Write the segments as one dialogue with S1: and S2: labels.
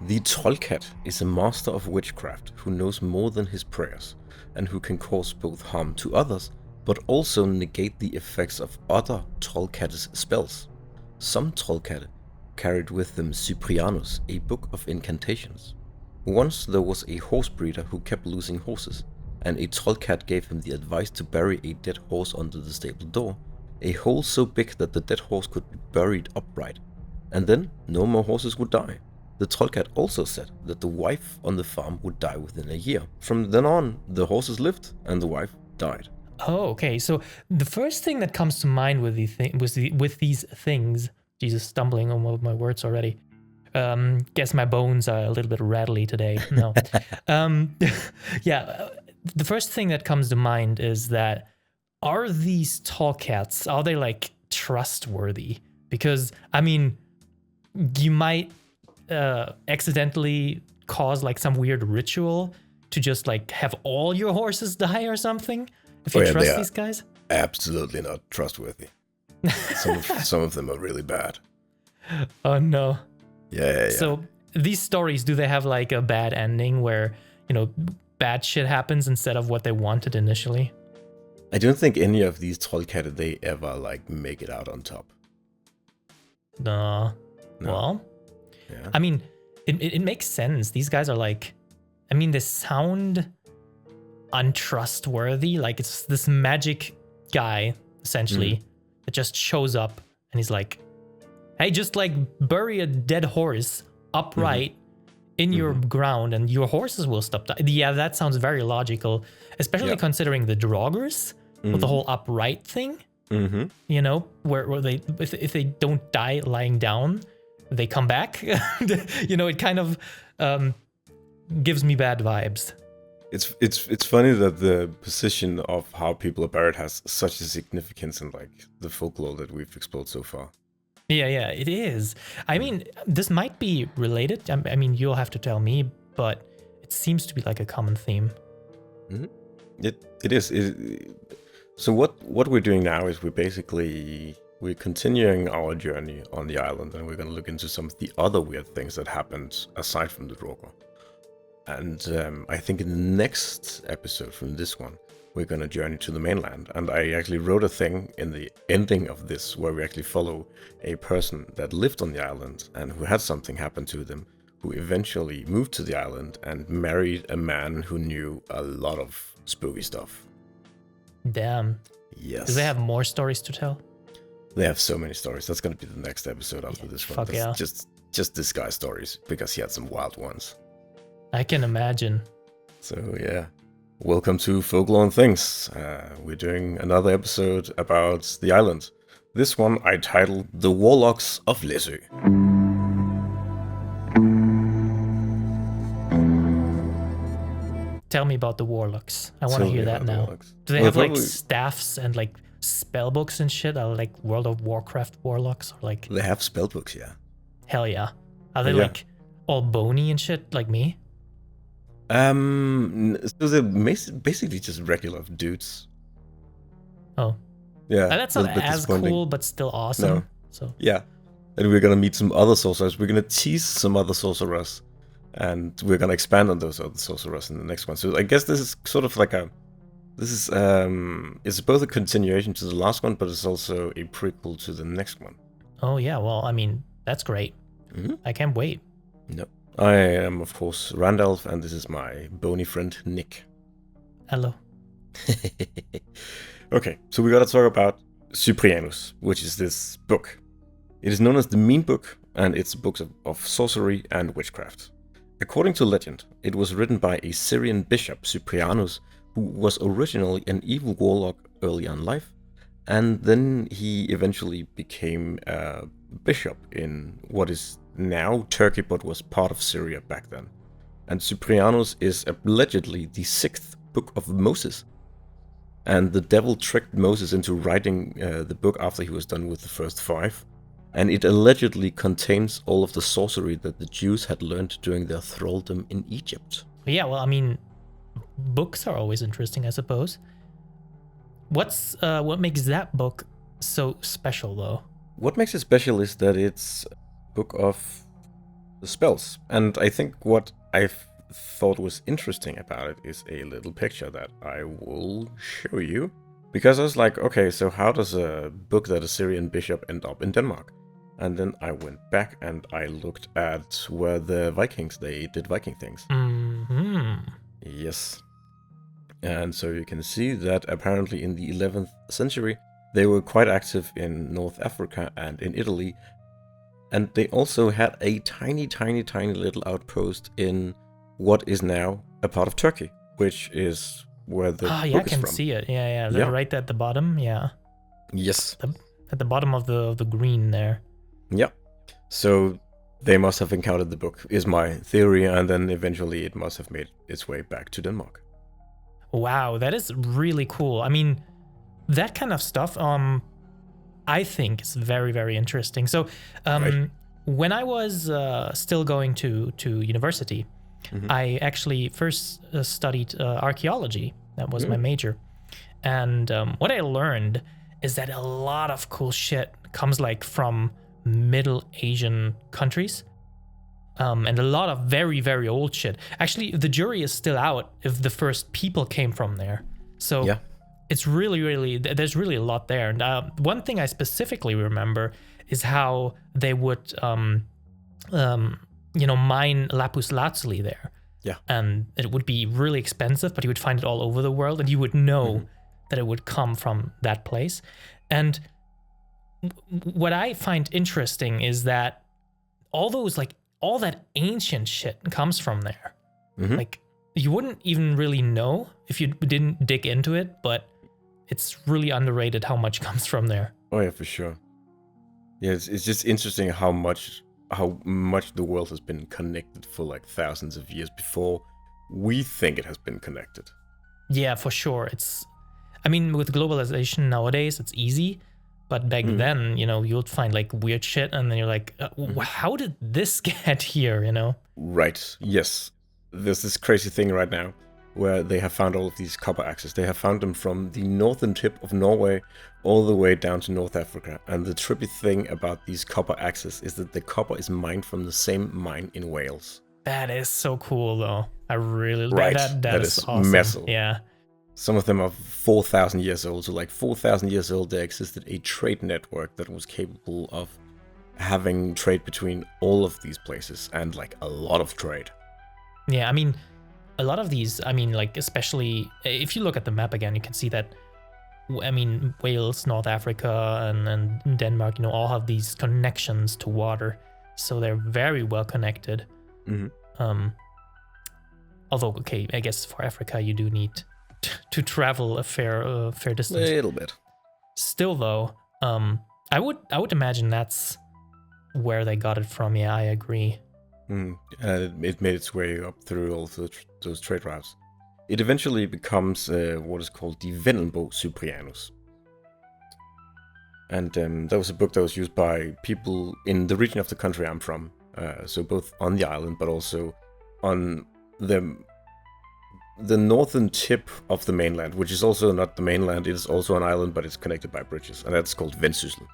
S1: The Trollcat is a master of witchcraft who knows more than his prayers, and who can cause both harm to others, but also negate the effects of other Trollcat's spells. Some Trollcat carried with them Cyprianus, a book of incantations. Once there was a horse breeder who kept losing horses, and a Trollcat gave him the advice to bury a dead horse under the stable door, a hole so big that the dead horse could be buried upright, and then no more horses would die. The Trollcat also said that the wife on the farm would die within a year. From then on, the horses lived and the wife died.
S2: Oh, okay. So the first thing that comes to mind with these things, Jesus, stumbling on my words already. Guess my bones are a little bit rattly today. No. Yeah. The first thing that comes to mind is that are these Trollcats, are they like trustworthy? Because I mean, you might accidentally cause like some weird ritual to just like have all your horses die or something if you trust these guys.
S1: Absolutely not trustworthy. Some of them are really bad.
S2: Oh no.
S1: Yeah.
S2: So these stories, do they have like a bad ending where, you know, bad shit happens instead of what they wanted initially?
S1: I don't think any of these Trollcat they ever like make it out on top.
S2: No. Well,
S1: yeah.
S2: I mean, it makes sense. These guys are like, I mean, they sound untrustworthy. Like it's this magic guy, essentially, that just shows up and he's like, hey, just like bury a dead horse upright in your ground and your horses will stop dying. Yeah, that sounds very logical, especially considering the Draugrs with the whole upright thing. You know, where they if they don't die lying down, they come back. You know, it kind of gives me bad vibes.
S1: It's funny that the position of how people are buried has such a significance in like the folklore that we've explored so far.
S2: Yeah, it is. I mean, this might be related. I mean, you'll have to tell me, but it seems to be like a common theme.
S1: It is. So what we're doing now is we're continuing our journey on the island, and we're going to look into some of the other weird things that happened aside from the Draugr. And I think in the next episode from this one, we're going to journey to the mainland. And I actually wrote a thing in the ending of this where we actually follow a person that lived on the island and who had something happen to them, who eventually moved to the island and married a man who knew a lot of spooky stuff.
S2: Damn.
S1: Yes.
S2: Do they have more stories to tell?
S1: They have so many stories. That's going to be the next episode after this one.
S2: Fuck yeah.
S1: Just this guy's stories, because he had some wild ones.
S2: I can imagine.
S1: So yeah. Welcome to Folklore Things. We're doing another episode about the island. This one I titled The Warlocks of Læsø.
S2: Tell me about the Warlocks. I want to hear that now.
S1: Warlocks.
S2: Do they have like staffs and like spell books and shit? Are like World of Warcraft Warlocks? Or like
S1: They have spell books, yeah.
S2: Hell yeah. Are they like all bony and shit like me?
S1: So they're basically just regular dudes.
S2: Oh.
S1: Yeah.
S2: That's not as cool, but still awesome.
S1: No.
S2: So
S1: yeah. And we're gonna meet some other sorcerers. We're gonna tease some other sorcerers. And we're gonna expand on those other sorcerers in the next one. So I guess this is sort of like it's both a continuation to the last one, but it's also a prequel to the next one.
S2: Oh yeah, well, I mean, that's great. I can't wait.
S1: No. I am, of course, Randalf, and this is my bony friend, Nick.
S2: Hello.
S1: Okay, so we gotta talk about Cyprianus, which is this book. It is known as the Mean Book, and it's books of sorcery and witchcraft. According to legend, it was written by a Syrian bishop, Cyprianus, who was originally an evil warlock early on in life, and then he eventually became a bishop in what is now Turkey, but was part of Syria back then. And Cyprianus is allegedly the 6th book of Moses. And the devil tricked Moses into writing the book after he was done with the first 5. And it allegedly contains all of the sorcery that the Jews had learned during their thraldom in Egypt.
S2: Yeah, well, I mean, books are always interesting, I suppose. What makes that book so special, though?
S1: What makes it special is that it's a book of the spells. And I think what I thought was interesting about it is a little picture that I will show you. Because I was like, okay, so how does a book that a Syrian bishop end up in Denmark? And then I went back and I looked at where the Vikings, they did Viking things.
S2: Mm-hmm.
S1: Yes. And so you can see that apparently in the 11th century, they were quite active in North Africa and in Italy. And they also had a tiny, tiny, tiny little outpost in what is now a part of Turkey, which is where the book is from.
S2: I can see it. Yeah. Right at the bottom. Yeah.
S1: Yes.
S2: At the bottom of the green there.
S1: Yeah. So they must have encountered the book, is my theory, and then eventually it must have made its way back to Denmark.
S2: Wow, that is really cool. I mean, that kind of stuff, I think is very, very interesting. So,
S1: Right.
S2: when I was still going to university, I actually first studied archaeology. That was my major. And what I learned is that a lot of cool shit comes like from Middle Asian countries. And a lot of very, very old shit. Actually, the jury is still out if the first people came from there. So
S1: Yeah.
S2: it's really, there's really a lot there. And one thing I specifically remember is how they would, mine lapis lazuli there.
S1: Yeah.
S2: And it would be really expensive, but you would find it all over the world, and you would know that it would come from that place. And what I find interesting is that all that ancient shit comes from there. Like, you wouldn't even really know if you didn't dig into it, but it's really underrated how much comes from there.
S1: Oh yeah, for sure. Yeah, it's just interesting how much the world has been connected for like thousands of years before we think it has been connected.
S2: Yeah, for sure. I mean, with globalization nowadays, it's easy. But back then, you'll find like weird shit, and then you're like, how did this get here,
S1: Right, yes. There's this crazy thing right now where they have found all of these copper axes. They have found them from the northern tip of Norway all the way down to North Africa. And the trippy thing about these copper axes is that the copper is mined from the same mine in Wales.
S2: That is so cool, though. I really
S1: Right.
S2: That is awesome.
S1: Metal.
S2: Yeah.
S1: Some of them are 4,000 years old. So like 4,000 years old, there existed a trade network that was capable of having trade between all of these places, and like a lot of trade.
S2: Yeah, I mean, a lot of these, like, especially if you look at the map again, you can see that, Wales, North Africa, and Denmark, all have these connections to water. So they're very well connected. Although, okay, I guess for Africa, you do need to travel a fair distance.
S1: A little bit.
S2: Still, though, I would imagine that's where they got it from. Yeah, I agree.
S1: It made its way up through all those trade routes. It eventually becomes what is called the Vendelbo Cyprianus. And that was a book that was used by people in the region of the country I'm from. So both on the island, but also on the northern tip of the mainland, which is also not the mainland. It is also an island, but it's connected by bridges, and that's called Vendsyssel.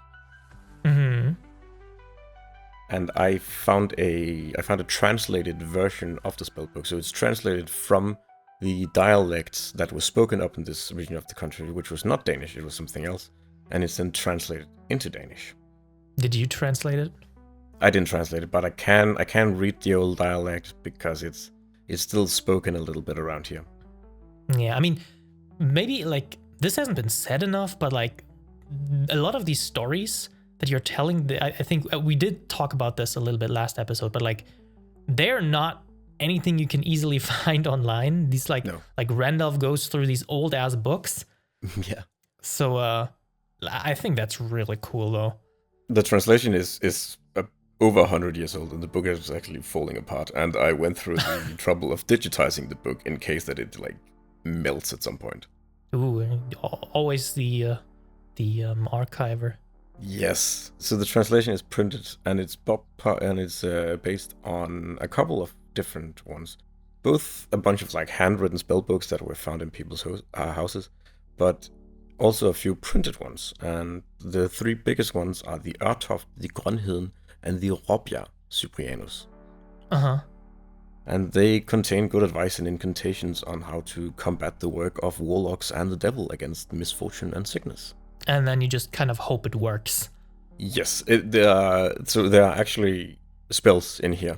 S1: And I found a translated version of the spellbook. So it's translated from the dialects that were spoken up in this region of the country, which was not Danish, it was something else, and it's then translated into Danish.
S2: Did you translate it?
S1: I didn't translate it, but I can read the old dialect because it's still spoken a little bit around here.
S2: Yeah, maybe like this hasn't been said enough, but like a lot of these stories that you're telling, I think we did talk about this a little bit last episode, but like they're not anything you can easily find online. These like Randalf goes through these old ass books.
S1: Yeah.
S2: So I think that's really cool though.
S1: The translation is over 100 years old, and the book is actually falling apart. And I went through the trouble of digitizing the book in case that it like melts at some point.
S2: Ooh, always the archiver.
S1: Yes. So the translation is printed, and it's based on a couple of different ones. Both a bunch of like handwritten spell books that were found in people's houses, but also a few printed ones. And the three biggest ones are the Ørtoft, the Grønheden, and the Råbjerg Cyprianus.
S2: Uh-huh.
S1: And they contain good advice and incantations on how to combat the work of warlocks and the devil against misfortune and sickness.
S2: And then you just kind of hope it works.
S1: Yes, there are actually spells in here.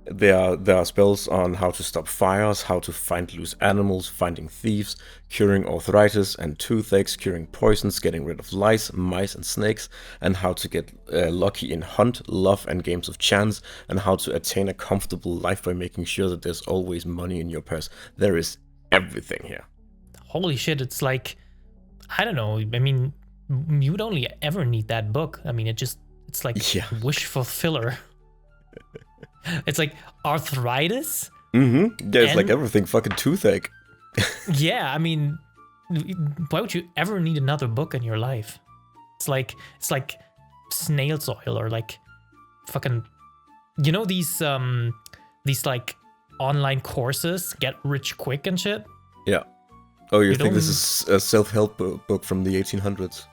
S1: There are spells on how to stop fires, how to find loose animals, finding thieves, curing arthritis and toothaches, curing poisons, getting rid of lice, mice and snakes, and how to get lucky in hunt, love and games of chance, and how to attain a comfortable life by making sure that there's always money in your purse. There is everything here.
S2: Holy shit, it's like, I don't know, I mean, you would only ever need that book. I mean, it's like wish fulfiller. It's like arthritis.
S1: Mm-hmm. Yeah, it's like everything fucking toothache.
S2: Yeah, I mean, why would you ever need another book in your life? It's like snail's oil or like fucking, you know, these like online courses, get rich quick and shit.
S1: Yeah. Oh, you think this is a self-help book from the 1800s?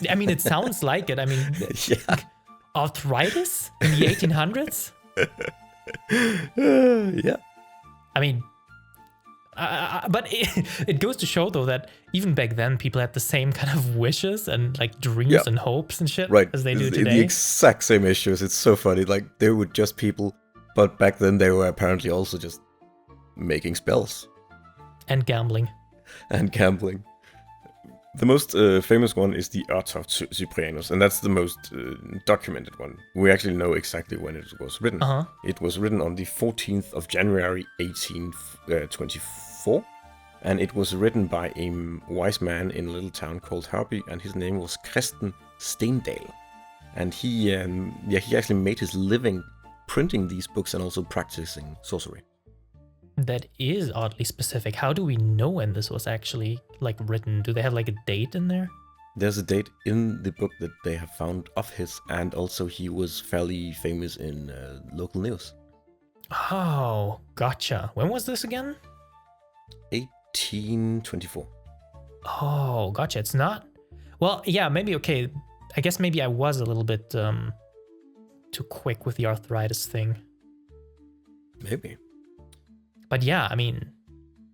S2: I mean, it sounds like it. I mean,
S1: yeah.
S2: Arthritis in the 1800s?
S1: Yeah.
S2: I mean, but it goes to show, though, that even back then, people had the same kind of wishes and like dreams and hopes and shit as they do today.
S1: The exact same issues. It's so funny. Like, they were just people, but back then they were apparently also just making spells.
S2: And gambling.
S1: The most famous one is the Art of Cyprianus, and that's the most documented one. We actually know exactly when it was written. It was written on the 14th of January 1824, and it was written by a wise man in a little town called Hobby, and his name was Christen Stendal. And he actually made his living printing these books and also practicing sorcery.
S2: That is oddly specific. How do we know when this was actually like written? Do they have like a date in there?
S1: There's a date in the book that they have found of his, and also he was fairly famous in local news.
S2: Oh, gotcha. When was this again?
S1: 1824.
S2: Oh, gotcha. It's not... Well, yeah, maybe, okay. I guess maybe I was a little bit too quick with the arthritis thing.
S1: Maybe.
S2: But yeah, I mean,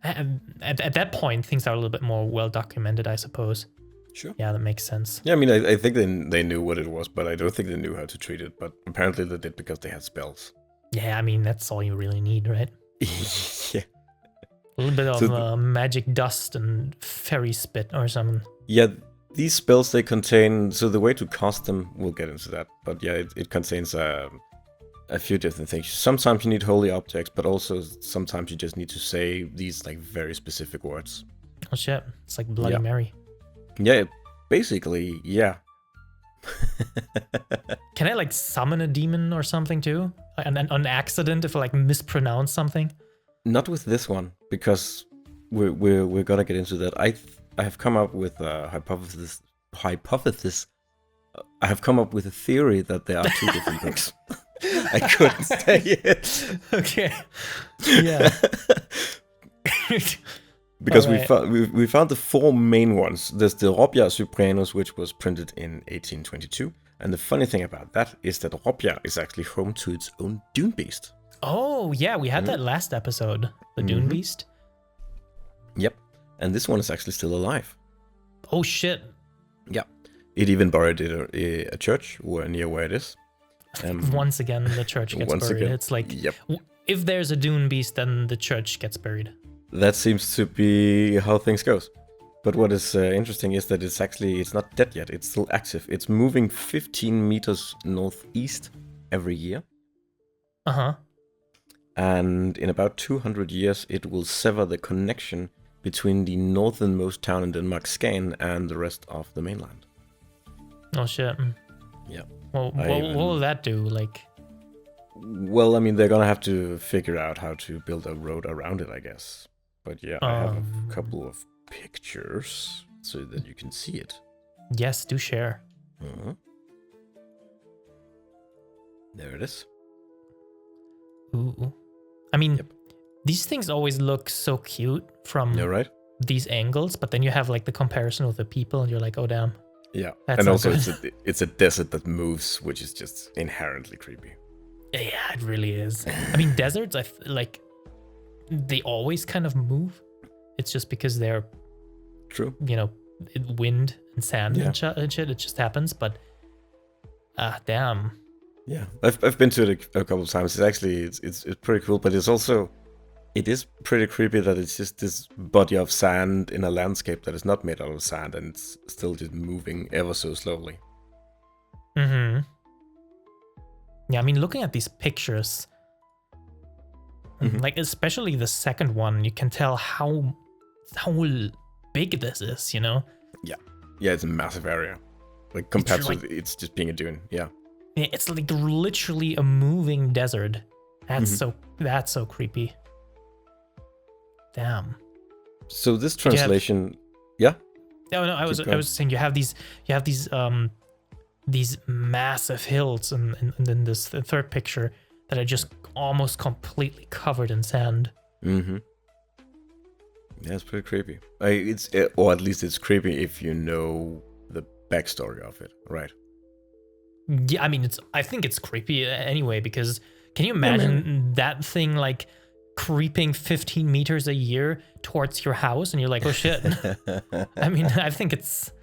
S2: at that point, things are a little bit more well documented, I suppose.
S1: Sure.
S2: Yeah, that makes sense.
S1: Yeah, I mean, I think they knew what it was, but I don't think they knew how to treat it. But apparently they did because they had spells.
S2: Yeah, I mean, that's all you really need, right?
S1: Yeah.
S2: A little bit of magic dust and fairy spit or something.
S1: Yeah, these spells, they contain... So the way to cast them, we'll get into that. But yeah, it contains... a few different things. Sometimes you need holy objects, but also sometimes you just need to say these like very specific words.
S2: Oh shit, it's like Bloody Mary.
S1: Yeah, basically, yeah.
S2: Can I like summon a demon or something too? And on accident if I like mispronounce something?
S1: Not with this one, because we're gonna get into that. I have come up with a hypothesis. I have come up with a theory that there are two different books. I couldn't say it.
S2: Okay. Yeah.
S1: Because we found the four main ones. There's the Robia Cyprianus, which was printed in 1822. And the funny thing about that is that Robia is actually home to its own Dune Beast.
S2: Oh, yeah, we had that last episode. The Dune Beast.
S1: Yep. And this one is actually still alive.
S2: Oh, shit.
S1: Yeah. It even buried a church near where it is.
S2: Once again, the church gets buried. It's like, if there's a Dune Beast, then the church gets buried.
S1: That seems to be how things goes. But what is interesting is that it's not dead yet. It's still active. It's moving 15 meters northeast every year.
S2: Uh-huh.
S1: And in about 200 years, it will sever the connection between the northernmost town in Denmark, Skagen, and the rest of the mainland.
S2: Oh, shit.
S1: Yeah.
S2: Well, what will that do? Like,
S1: well, I mean, they're gonna have to figure out how to build a road around it, I guess. But yeah, I have a couple of pictures so that you can see it.
S2: Yes, do share.
S1: There it is.
S2: Ooh. I mean, these things always look so cute from these angles, but then you have like the comparison with the people, and you're like, oh damn.
S1: Yeah, and also it's a desert that moves, which is just inherently creepy.
S2: Yeah, it really is. I mean, deserts, like, they always kind of move. It's just because they're,
S1: True.
S2: you know, wind and sand
S1: Yeah.
S2: and shit. It just happens. But damn.
S1: Yeah, I've been to it a couple of times. It's actually it's pretty cool, but it is pretty creepy that it's just this body of sand in a landscape that is not made out of sand, and it's still just moving ever so slowly.
S2: Mm-hmm. Yeah, I mean, looking at these pictures, like especially the second one, you can tell how big this is. You know.
S1: Yeah, it's a massive area, like compared
S2: It's
S1: to
S2: like-
S1: it's just being a dune. Yeah.
S2: It's like literally a moving desert. That's so creepy. Damn.
S1: So this translation, yeah.
S2: No, I was saying you have these massive hills and then this the third picture that are just almost completely covered in sand.
S1: Mm-hmm. Yeah, it's pretty creepy. Or at least it's creepy if you know the backstory of it, right?
S2: Yeah, I mean I think it's creepy anyway, because can you imagine that thing like creeping 15 meters a year towards your house and you're like, oh shit. I mean, I think it's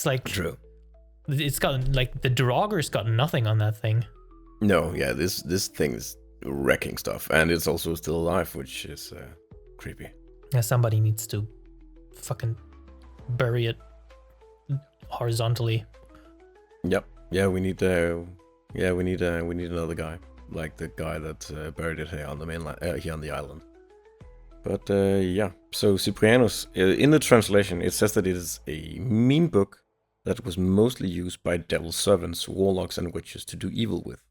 S2: like
S1: True.
S2: it's got like the Draugur's got nothing on that thing.
S1: No, yeah, this thing is wrecking stuff, and it's also still alive, which is creepy.
S2: Yeah, somebody needs to fucking bury it horizontally.
S1: Yep. Yeah, we need another guy, like the guy that buried it here on the mainland, here on the island. But yeah, so Cyprianus, in the translation, it says that it is a mean book that was mostly used by devil's servants, warlocks, and witches to do evil with.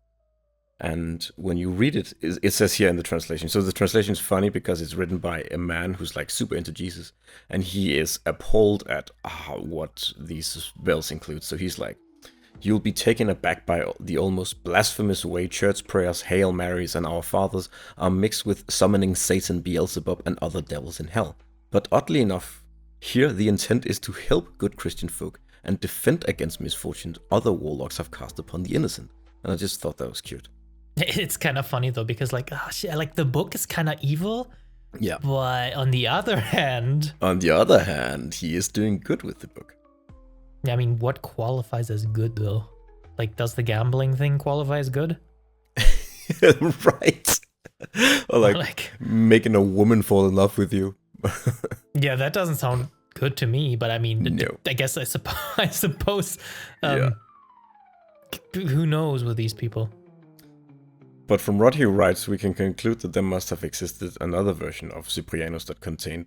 S1: And when you read it, it says here in the translation. So the translation is funny because it's written by a man who's like super into Jesus, and he is appalled at what these spells include. So he's like, "You'll be taken aback by the almost blasphemous way church prayers, Hail Marys, and Our Fathers are mixed with summoning Satan, Beelzebub, and other devils in hell. But oddly enough, here the intent is to help good Christian folk and defend against misfortunes other warlocks have cast upon the innocent." And I just thought that was cute.
S2: It's kind of funny though, because like, oh shit, like the book is kind of evil.
S1: Yeah.
S2: But on the other hand,
S1: he is doing good with the book.
S2: I mean, what qualifies as good though? Like, does the gambling thing qualify as good?
S1: Right. Or like making a woman fall in love with you.
S2: Yeah, that doesn't sound good to me, but I mean,
S1: No.
S2: I guess I suppose who knows with these people.
S1: But from what he writes, we can conclude that there must have existed another version of Cyprianus that contained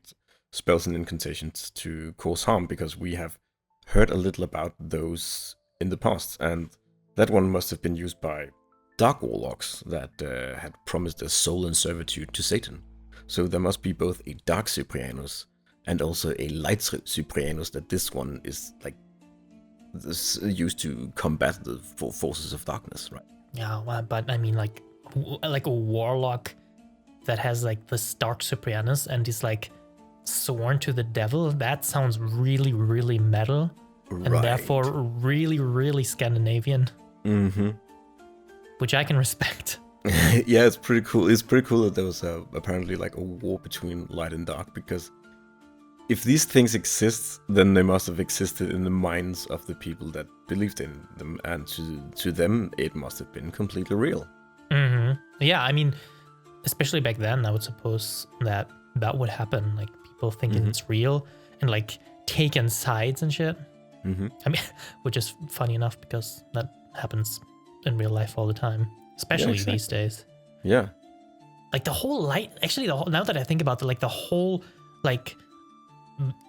S1: spells and incantations to cause harm, because we have heard a little about those in the past, and that one must have been used by dark warlocks that had promised their soul in servitude to Satan. So there must be both a dark Cyprianus and also a light Cyprianus, that this one is like used to combat the forces of darkness, right?
S2: Yeah, well, but I mean, like a warlock that has like the dark Cyprianus and is like sworn to the devil. That sounds really, really metal, and therefore really, really Scandinavian. Mm-hmm. Which I can respect.
S1: Yeah, it's pretty cool. It's pretty cool that there was apparently like a war between light and dark, because if these things exist, then they must have existed in the minds of the people that believed in them, and to them it must have been completely real.
S2: Mm-hmm. Yeah, I mean, especially back then, I would suppose that would happen. Like people thinking it's real and like taking sides and shit. Mm-hmm. I mean, which is funny enough because that happens in real life all the time, especially these days.
S1: Yeah.
S2: Like the whole light. Actually, now that I think about it, like the whole like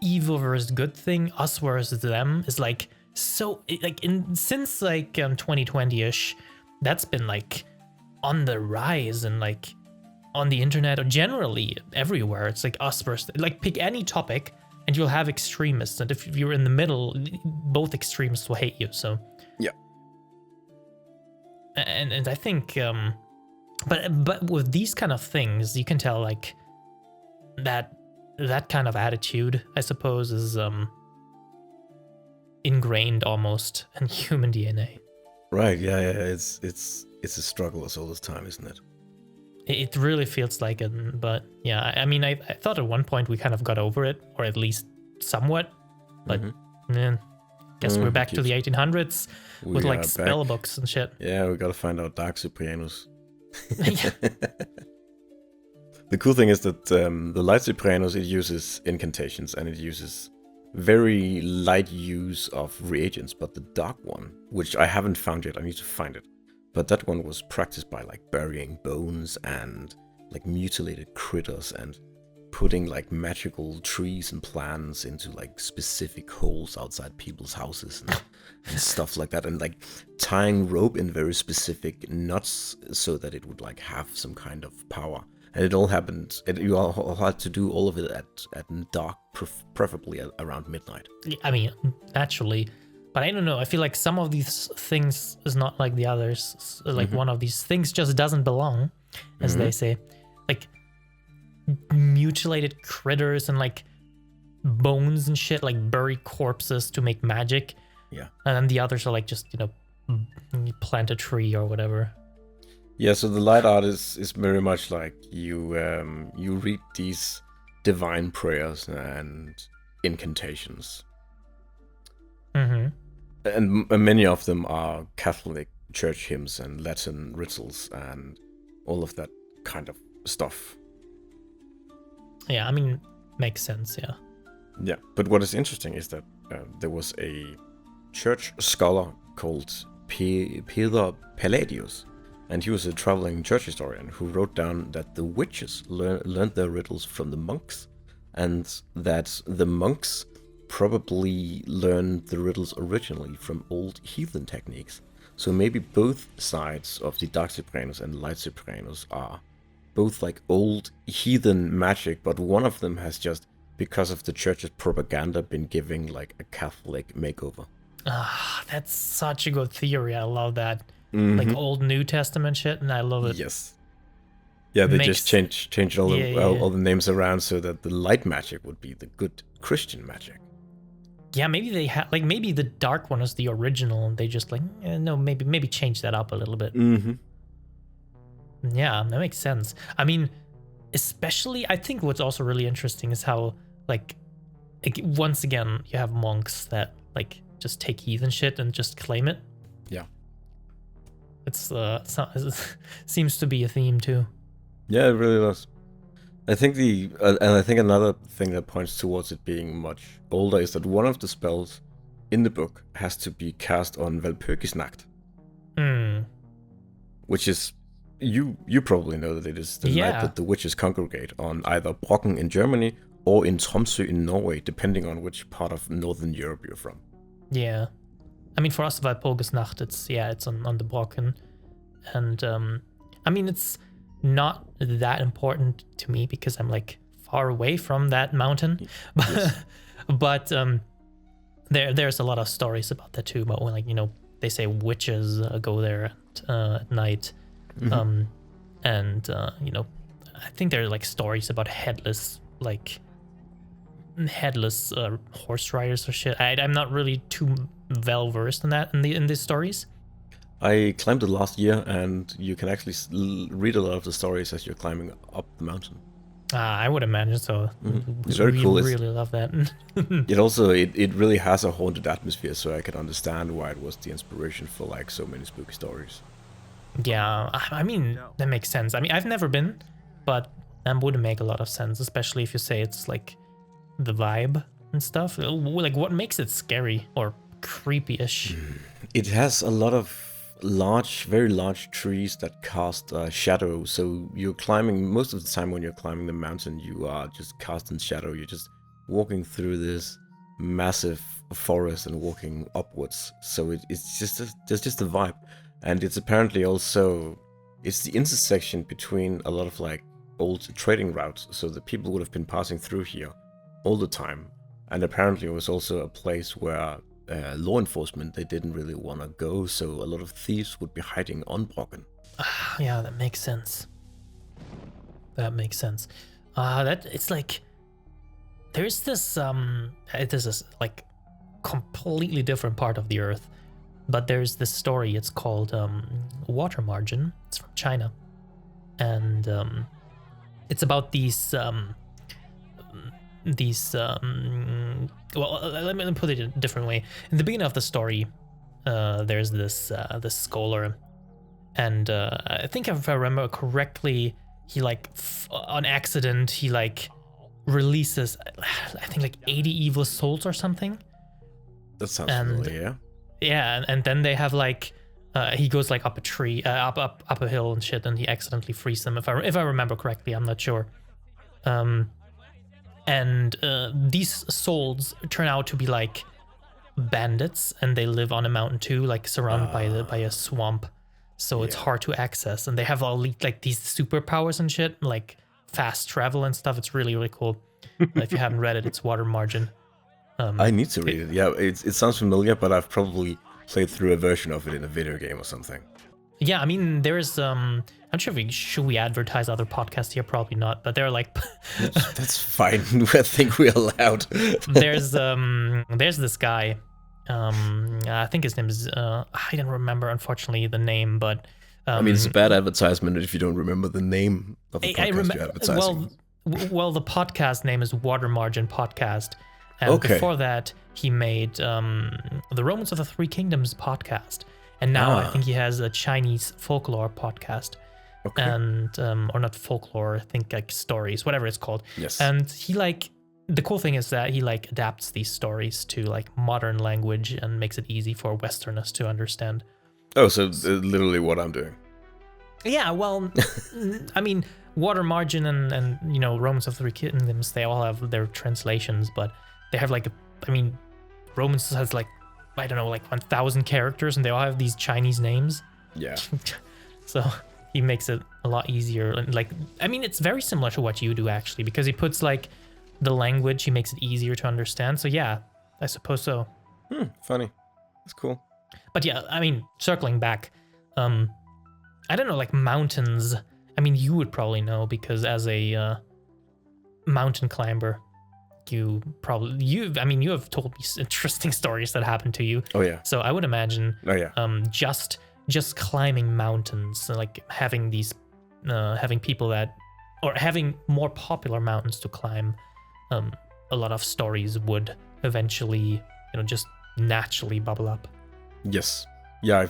S2: evil versus good thing, us versus them, is like so like since like 2020ish, that's been like on the rise, and like on the internet or generally everywhere, it's like us versus, like pick any topic and you'll have extremists, and if you're in the middle, both extremists will hate you. So
S1: yeah,
S2: and I think but with these kind of things, you can tell like that kind of attitude, I suppose, is ingrained almost in human DNA.
S1: Right, yeah, yeah. It's a struggle all the time, isn't it?
S2: It really feels like it, but yeah, I mean, I thought at one point we kind of got over it, or at least somewhat, but man, guess we're back to the 1800s with
S1: We
S2: like
S1: are
S2: spell
S1: back.
S2: books and shit.
S1: Yeah, we gotta find out Dark Cyprianus.
S2: Yeah.
S1: The cool thing is that the Light Cyprianus, it uses incantations and it uses very light use of reagents, but the Dark one, which I haven't found yet, I need to find it. But that one was practiced by like burying bones and like mutilated critters and putting like magical trees and plants into like specific holes outside people's houses and stuff like that, and like tying rope in very specific knots so that it would like have some kind of power. And it all happened. You all had to do all of it at dark, preferably around midnight.
S2: I mean, naturally, but I don't know. I feel like some of these things is not like the others. Like one of these things just doesn't belong, as they say. Like mutilated critters and like bones and shit, like bury corpses to make magic.
S1: Yeah.
S2: And then the others are like just, plant a tree or whatever.
S1: Yeah, so the light art is very much like you read these divine prayers and incantations. And many of them are Catholic church hymns and Latin rituals and all of that kind of stuff.
S2: Yeah, I mean, makes sense, yeah.
S1: Yeah, but what is interesting is that there was a church scholar called Peter Palladius, and he was a traveling church historian who wrote down that the witches learned their riddles from the monks, and that the monks probably learned the riddles originally from old heathen techniques. So maybe both sides of the Dark Cyprianus and Light Cyprianus are both like old heathen magic, but one of them has just, because of the church's propaganda, been giving like a Catholic makeover.
S2: Ah, that's such a good theory. I love that. Like old New Testament shit, and I love it.
S1: Yes. Yeah, they just changed all the names around so that the light magic would be the good Christian magic.
S2: Yeah, maybe they had like maybe the dark one is the original, and they just like no, maybe change that up a little bit. Yeah, that makes sense. I mean, especially I think what's also really interesting is how like once again you have monks that like just take heathen shit and just claim it.
S1: Yeah.
S2: It seems to be a theme too.
S1: Yeah, it really does. I think and I think another thing that points towards it being much older is that one of the spells in the book has to be cast on Walpurgisnacht, which is you probably know that it is the night that the witches congregate on either Brocken in Germany or in Tromsø in Norway, depending on which part of Northern Europe you're from.
S2: Yeah. I mean, for us, Walpurgisnacht, it's on the Brocken. And, I mean, it's not that important to me because I'm, like, far away from that mountain.
S1: Yes.
S2: But there's a lot of stories about that, too. But when, like, they say witches go there at night. I think there are, like, stories about headless horse riders or shit. I'm not really too well versed in that in these stories.
S1: I climbed it last year, and you can actually read a lot of the stories as you're climbing up the mountain.
S2: I would imagine so.
S1: It's very cool.
S2: Really love that.
S1: It really has a haunted atmosphere, so I can understand why it was the inspiration for like so many spooky stories.
S2: Yeah, I mean that makes sense. I mean I've never been, but that would make a lot of sense, especially if you say it's like the vibe and stuff. Like what makes it scary or creepy-ish?
S1: It has a lot of very large trees that cast shadow. So you're climbing, most of the time when you're climbing the mountain, you are just casting shadow. You're just walking through this massive forest and walking upwards. So it's just a vibe. And it's apparently also, it's the intersection between a lot of like old trading routes. So the people would have been passing through here all the time. And apparently it was also a place where law enforcement, they didn't really want to go, so a lot of thieves would be hiding on Brocken.
S2: Yeah, that makes sense. That it's like there's this like completely different part of the earth But there's this story. It's called Water Margin. It's from China, and it's about these. Well, let me put it a different way. In the beginning of the story, there's this scholar, and I think if I remember correctly, he like on accident he like releases I think like 80 evil souls or something.
S1: That sounds familiar.
S2: Yeah, and then they have like he goes like up a tree, up a hill and shit, and he accidentally frees them. If I remember correctly, I'm not sure. And these souls turn out to be like bandits, and they live on a mountain too, like surrounded by a swamp. So it's hard to access, and they have all like these superpowers and shit, like fast travel and stuff. It's really, really cool. If you haven't read it, it's Water Margin.
S1: I need to read it. Yeah, it sounds familiar, but I've probably played through a version of it in a video game or something.
S2: Yeah, I mean, there's I'm not sure if should we advertise other podcasts here? Probably not, but they're like
S1: that's fine. I think we're allowed.
S2: there's this guy. I think his name is I don't remember, unfortunately, the name, but
S1: I mean, it's a bad advertisement if you don't remember the name of the podcast you're advertising.
S2: Well, the podcast name is Water Margin Podcast, and before that, he made the Romans of the Three Kingdoms podcast, and now I think he has a Chinese folklore podcast, and or not folklore, I think like stories, whatever it's called.
S1: Yes,
S2: and he like. The cool thing is that he like adapts these stories to like modern language and makes it easy for Westerners to understand.
S1: Oh, so literally what I'm doing.
S2: Yeah, well, I mean, Water Margin and you know, Romans of the Three Kingdoms, they all have their translations, but they have like, Romans has like, I don't know, like 1,000 characters, and they all have these Chinese names.
S1: Yeah.
S2: So he makes it a lot easier. And like, I mean, it's very similar to what you do actually, because he puts like the language, he makes it easier to understand. So yeah, I suppose so.
S1: Funny. That's cool.
S2: But yeah, I mean, circling back, I don't know, like mountains. I mean, you would probably know because as a mountain climber, you have told me interesting stories that happened to you.
S1: Oh yeah.
S2: So I would imagine.
S1: Oh yeah.
S2: Just climbing mountains, like having these, having people that, or having more popular mountains to climb. A lot of stories would eventually, just naturally bubble up.
S1: Yes. Yeah,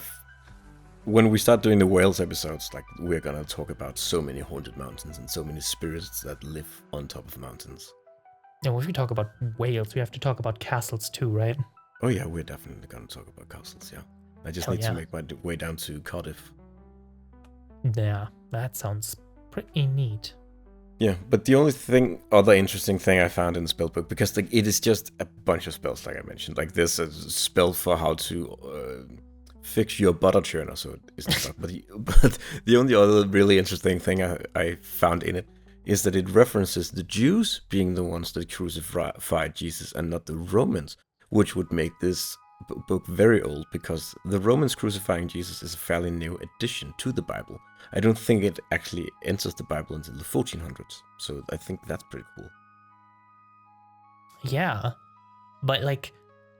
S1: when we start doing the Wales episodes, like, we're gonna talk about so many haunted mountains and so many spirits that live on top of mountains.
S2: And if we talk about Wales, we have to talk about castles too, right?
S1: Oh yeah, we're definitely gonna talk about castles, yeah. I just need to make my way down to Cardiff.
S2: Yeah, that sounds pretty neat.
S1: Yeah, but the only other interesting thing I found in the spell book, because like it is just a bunch of spells, like I mentioned. Like there's a spell for how to fix your butter churner, so it isn't that. But the only other really interesting thing I found in it is that it references the Jews being the ones that crucified Jesus and not the Romans, which would make this book very old, because the Romans crucifying Jesus is a fairly new addition to the Bible. I don't think it actually enters the Bible until the 1400s, so I think that's pretty cool.
S2: Yeah, but like,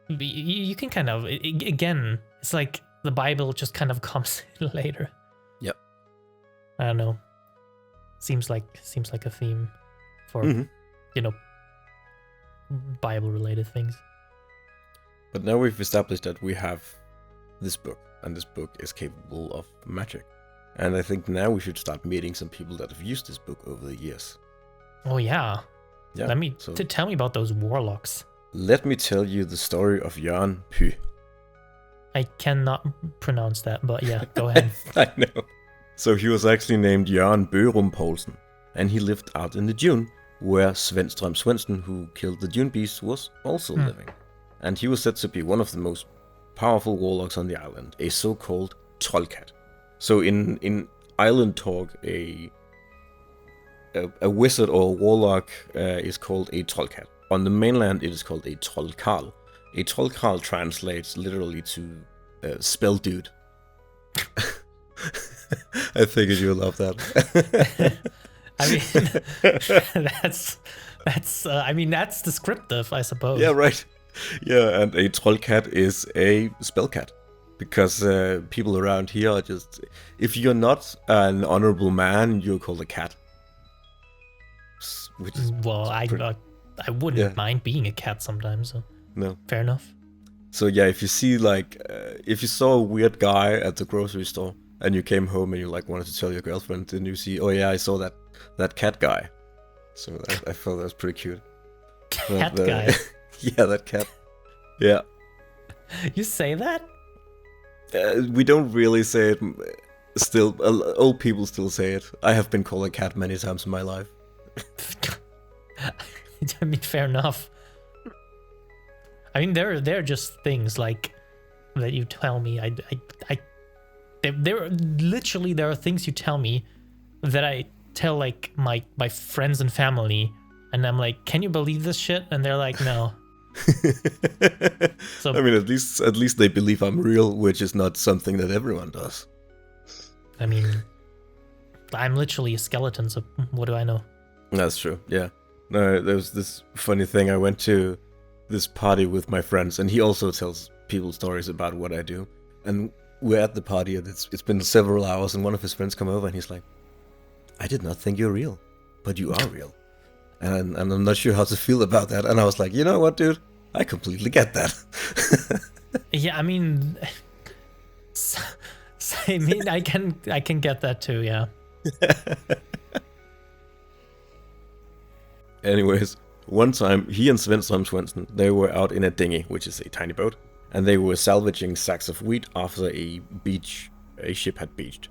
S2: you can kind of, again, it's like the Bible just kind of comes later.
S1: Yep.
S2: I don't know. Seems like a theme for, Bible-related things.
S1: But now we've established that we have this book, and this book is capable of magic. And I think now we should start meeting some people that have used this book over the years.
S2: Oh yeah.
S1: Yeah.
S2: Tell me about those warlocks.
S1: Let me tell you the story of Jørgen Py.
S2: I cannot pronounce that, but yeah, go ahead.
S1: I know. So he was actually named Jørgen Børum Poulsen, and he lived out in the dune, where Svenstrøm Svendsen, who killed the dune beast, was also living. And he was said to be one of the most powerful warlocks on the island, a so-called trollcat. So in island talk, a wizard or a warlock is called a trollcat. On the mainland, it is called a trollkarl. A trollkarl translates literally to spell dude. I figured you would love that.
S2: I mean, that's descriptive, I suppose.
S1: Yeah, right. Yeah, and a trollcat is a spellcat. because people around here are just... If you're not an honorable man, you're called a cat. Which is
S2: Well, I wouldn't mind being a cat sometimes, so
S1: no.
S2: Fair enough.
S1: So yeah, if you see if you saw a weird guy at the grocery store and you came home and you wanted to tell your girlfriend, then you see, oh yeah, I saw that cat guy. So I felt that was pretty cute.
S2: Cat guy?
S1: Yeah, that cat. Yeah.
S2: You say that?
S1: We don't really say it still. Old people still say it. I have been called a cat many times in my life.
S2: I mean, fair enough. I mean, there are just things like that you tell me. There are things you tell me that I tell my friends and family, and I'm like, can you believe this shit? And they're like, no. So
S1: I mean, at least they believe I'm real, which is not something that everyone does.
S2: I mean, I'm literally a skeleton, so what do I know?
S1: That's true, yeah. No, there was this funny thing. I went to this party with my friends, and he also tells people stories about what I do. And we're at the party, and it's been several hours, and one of his friends come over, and he's like, I did not think you're real, but you are real. And I'm not sure how to feel about that. And I was like, you know what, dude? I completely get that.
S2: Yeah, I mean, I can get that too, yeah.
S1: Anyways, one time, he and Sven Svenson, they were out in a dinghy, which is a tiny boat, and they were salvaging sacks of wheat after a ship had beached.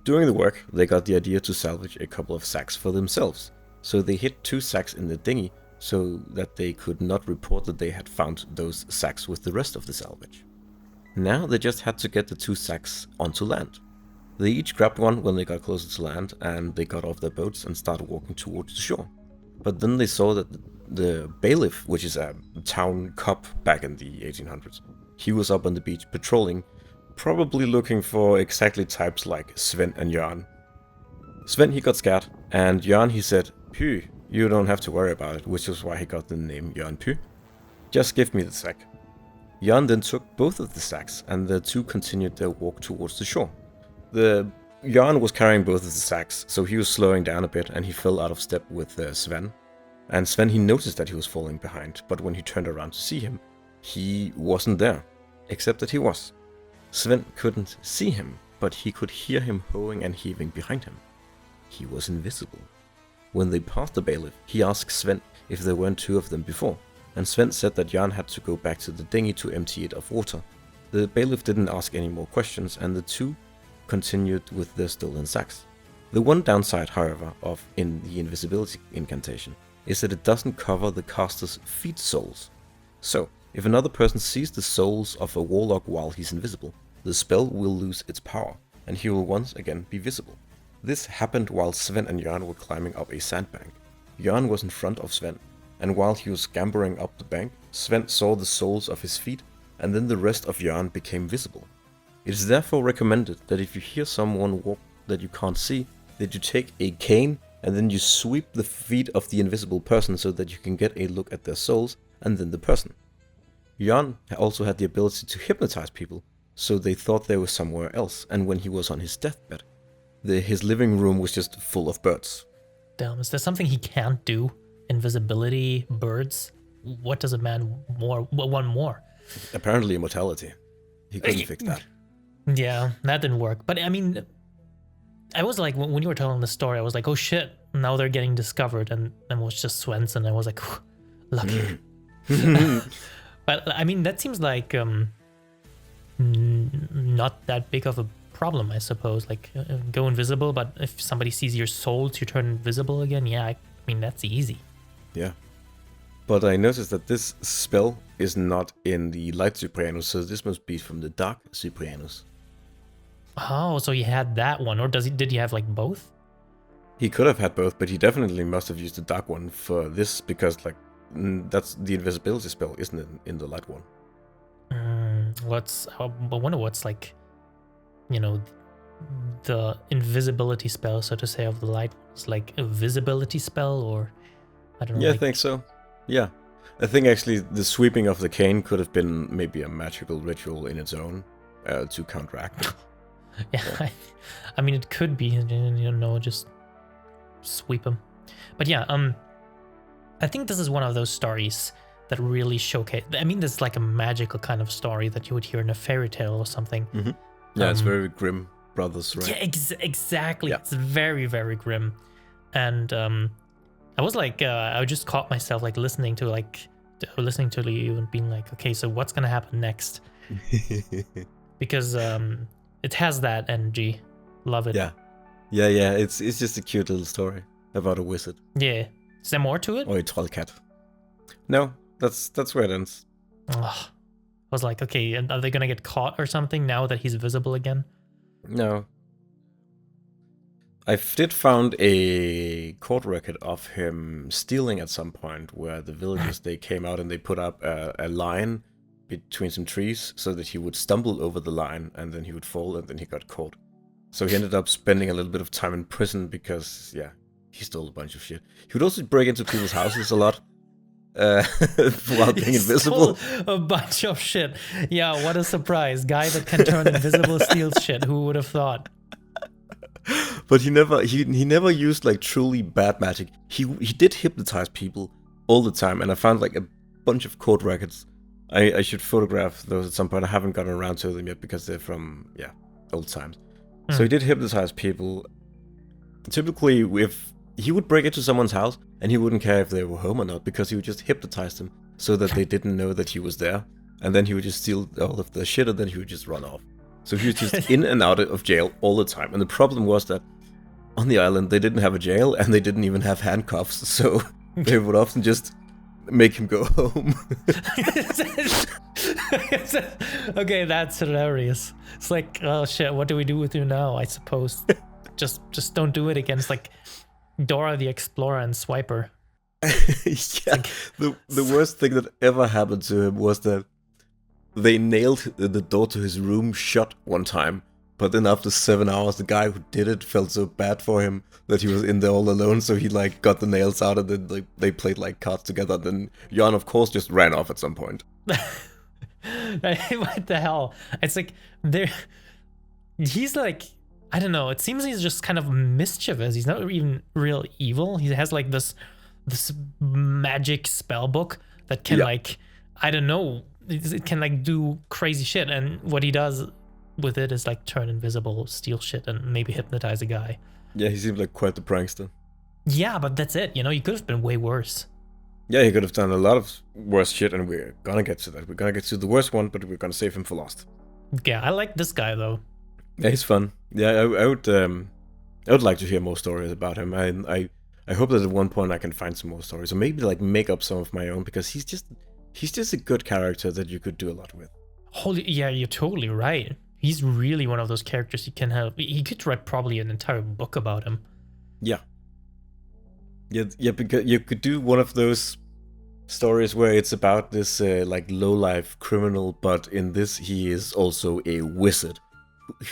S1: During the work, they got the idea to salvage a couple of sacks for themselves, so they hid 2 sacks in the dinghy so that they could not report that they had found those sacks with the rest of the salvage. Now they just had to get the 2 sacks onto land. They each grabbed one when they got closer to land, and they got off their boats and started walking towards the shore. But then they saw that the bailiff, which is a town cop back in the 1800s, he was up on the beach patrolling, probably looking for exactly types like Sven and Jørn. Sven, he got scared, and Jørn, he said, Py, you don't have to worry about it, which is why he got the name Jørn Py. Just give me the sack. Jørn then took both of the sacks, and the 2 continued their walk towards the shore. Jørn was carrying both of the sacks, so he was slowing down a bit, and he fell out of step with Sven. And Sven, he noticed that he was falling behind, but when he turned around to see him, he wasn't there, except that he was. Sven couldn't see him, but he could hear him hoeing and heaving behind him. He was invisible. When they passed the bailiff, he asked Sven if there weren't 2 of them before, and Sven said that Jørn had to go back to the dinghy to empty it of water. The bailiff didn't ask any more questions, and the 2 continued with their stolen sacks. The one downside, however, in the invisibility incantation is that it doesn't cover the caster's feet souls. So, if another person sees the souls of a warlock while he's invisible, the spell will lose its power, and he will once again be visible. This happened while Sven and Jørn were climbing up a sandbank. Jørn was in front of Sven, and while he was scampering up the bank, Sven saw the soles of his feet, and then the rest of Jørn became visible. It is therefore recommended that if you hear someone walk that you can't see, that you take a cane and then you sweep the feet of the invisible person so that you can get a look at their souls and then the person. Jørn also had the ability to hypnotize people, so they thought they were somewhere else, and when he was on his deathbed, his living room was just full of birds.
S2: Damn, is there something he can't do? Invisibility, birds? What does a man want more?
S1: Apparently immortality. He couldn't fix that.
S2: Yeah, that didn't work. But I mean, I was like, when you were telling the story, I was like, oh shit, now they're getting discovered, and it was just Svenson. I was like, lucky. But I mean, that seems like not that big of a problem, I suppose. Like, go invisible, but if somebody sees your souls, you turn invisible again. Yeah, I mean, that's easy.
S1: Yeah. But I noticed that this spell is not in the Light Cyprianus, so this must be from the Dark Cyprianus.
S2: Oh, so he had that one, or did he have like both?
S1: He could have had both, but he definitely must have used the Dark one for this, because that's the invisibility spell, isn't it, in the Light one?
S2: I wonder what's like, the invisibility spell, so to say, of the Light one. It's like a visibility spell, or I don't know.
S1: Yeah, I think so. Yeah. I think actually the sweeping of the cane could have been maybe a magical ritual in its own. to counteract it.
S2: Yeah, I mean, it could be, just sweep him. But yeah, I think this is one of those stories that really showcase. I mean, this is like a magical kind of story that you would hear in a fairy tale or something.
S1: Mm-hmm. Yeah, it's very Grimm Brothers, right?
S2: Yeah, exactly. Yeah. It's very, very grim. And I was like, I just caught myself like listening to you and being like, okay, so what's gonna happen next? Because it has that energy. Love it.
S1: Yeah. It's just a cute little story about a wizard.
S2: Yeah. Is there more to it?
S1: Or a trollcat. No, that's where it ends.
S2: Ugh. I was like, okay, are they gonna get caught or something now that he's visible again?
S1: No. I did found a court record of him stealing at some point, where the villagers they came out and they put up a line between some trees so that he would stumble over the line and then he would fall and then he got caught. So he ended up spending a little bit of time in prison because, yeah, he stole a bunch of shit. He would also break into people's houses a lot while being invisible.
S2: A bunch of shit. Yeah, what a surprise. Guy that can turn invisible steals shit. Who would have thought?
S1: But he never used like truly bad magic. He did hypnotize people all the time, and I found like a bunch of court records. I should photograph those at some point. I haven't gotten around to them yet because they're from old times. So he did hypnotize people. Typically, if he would break into someone's house and he wouldn't care if they were home or not, because he would just hypnotize them so that they didn't know that he was there, and then he would just steal all of the shit and then he would just run off. So he was just in and out of jail all the time. And the problem was that on the island, they didn't have a jail and they didn't even have handcuffs. So they would often just make him go home.
S2: Okay, that's hilarious. It's like, oh shit, what do we do with you now? I suppose just don't do it again. It's like Dora the Explorer and Swiper.
S1: Yeah, like, the worst thing that ever happened to him was that they nailed the door to his room shut one time, but then after 7 hours, the guy who did it felt so bad for him that he was in there all alone, so he like got the nails out and then like, they played like cards together. And then Jan, of course, just ran off at some point.
S2: What the hell? It's like he's like, I don't know. It seems he's just kind of mischievous. He's not even real evil. He has like this magic spell book that can like, I don't know. It can like do crazy shit, and what he does with it is like turn invisible, steal shit, and maybe hypnotize a guy.
S1: Yeah, he seemed like quite the prankster.
S2: Yeah, but that's it. He could have been way worse.
S1: Yeah, he could have done a lot of worse shit, and we're gonna get to that. We're gonna get to the worst one, but we're gonna save him for last.
S2: Yeah, I like this guy though.
S1: Yeah, he's fun. Yeah, I would like to hear more stories about him. I hope that at one point I can find some more stories, or maybe like make up some of my own, because he's just a good character that you could do a lot with. Holy,
S2: yeah, you're totally right. He's really one of those characters you can have. He could write probably an entire book about him.
S1: Yeah, because you could do one of those stories where it's about this like low-life criminal, but in this he is also a wizard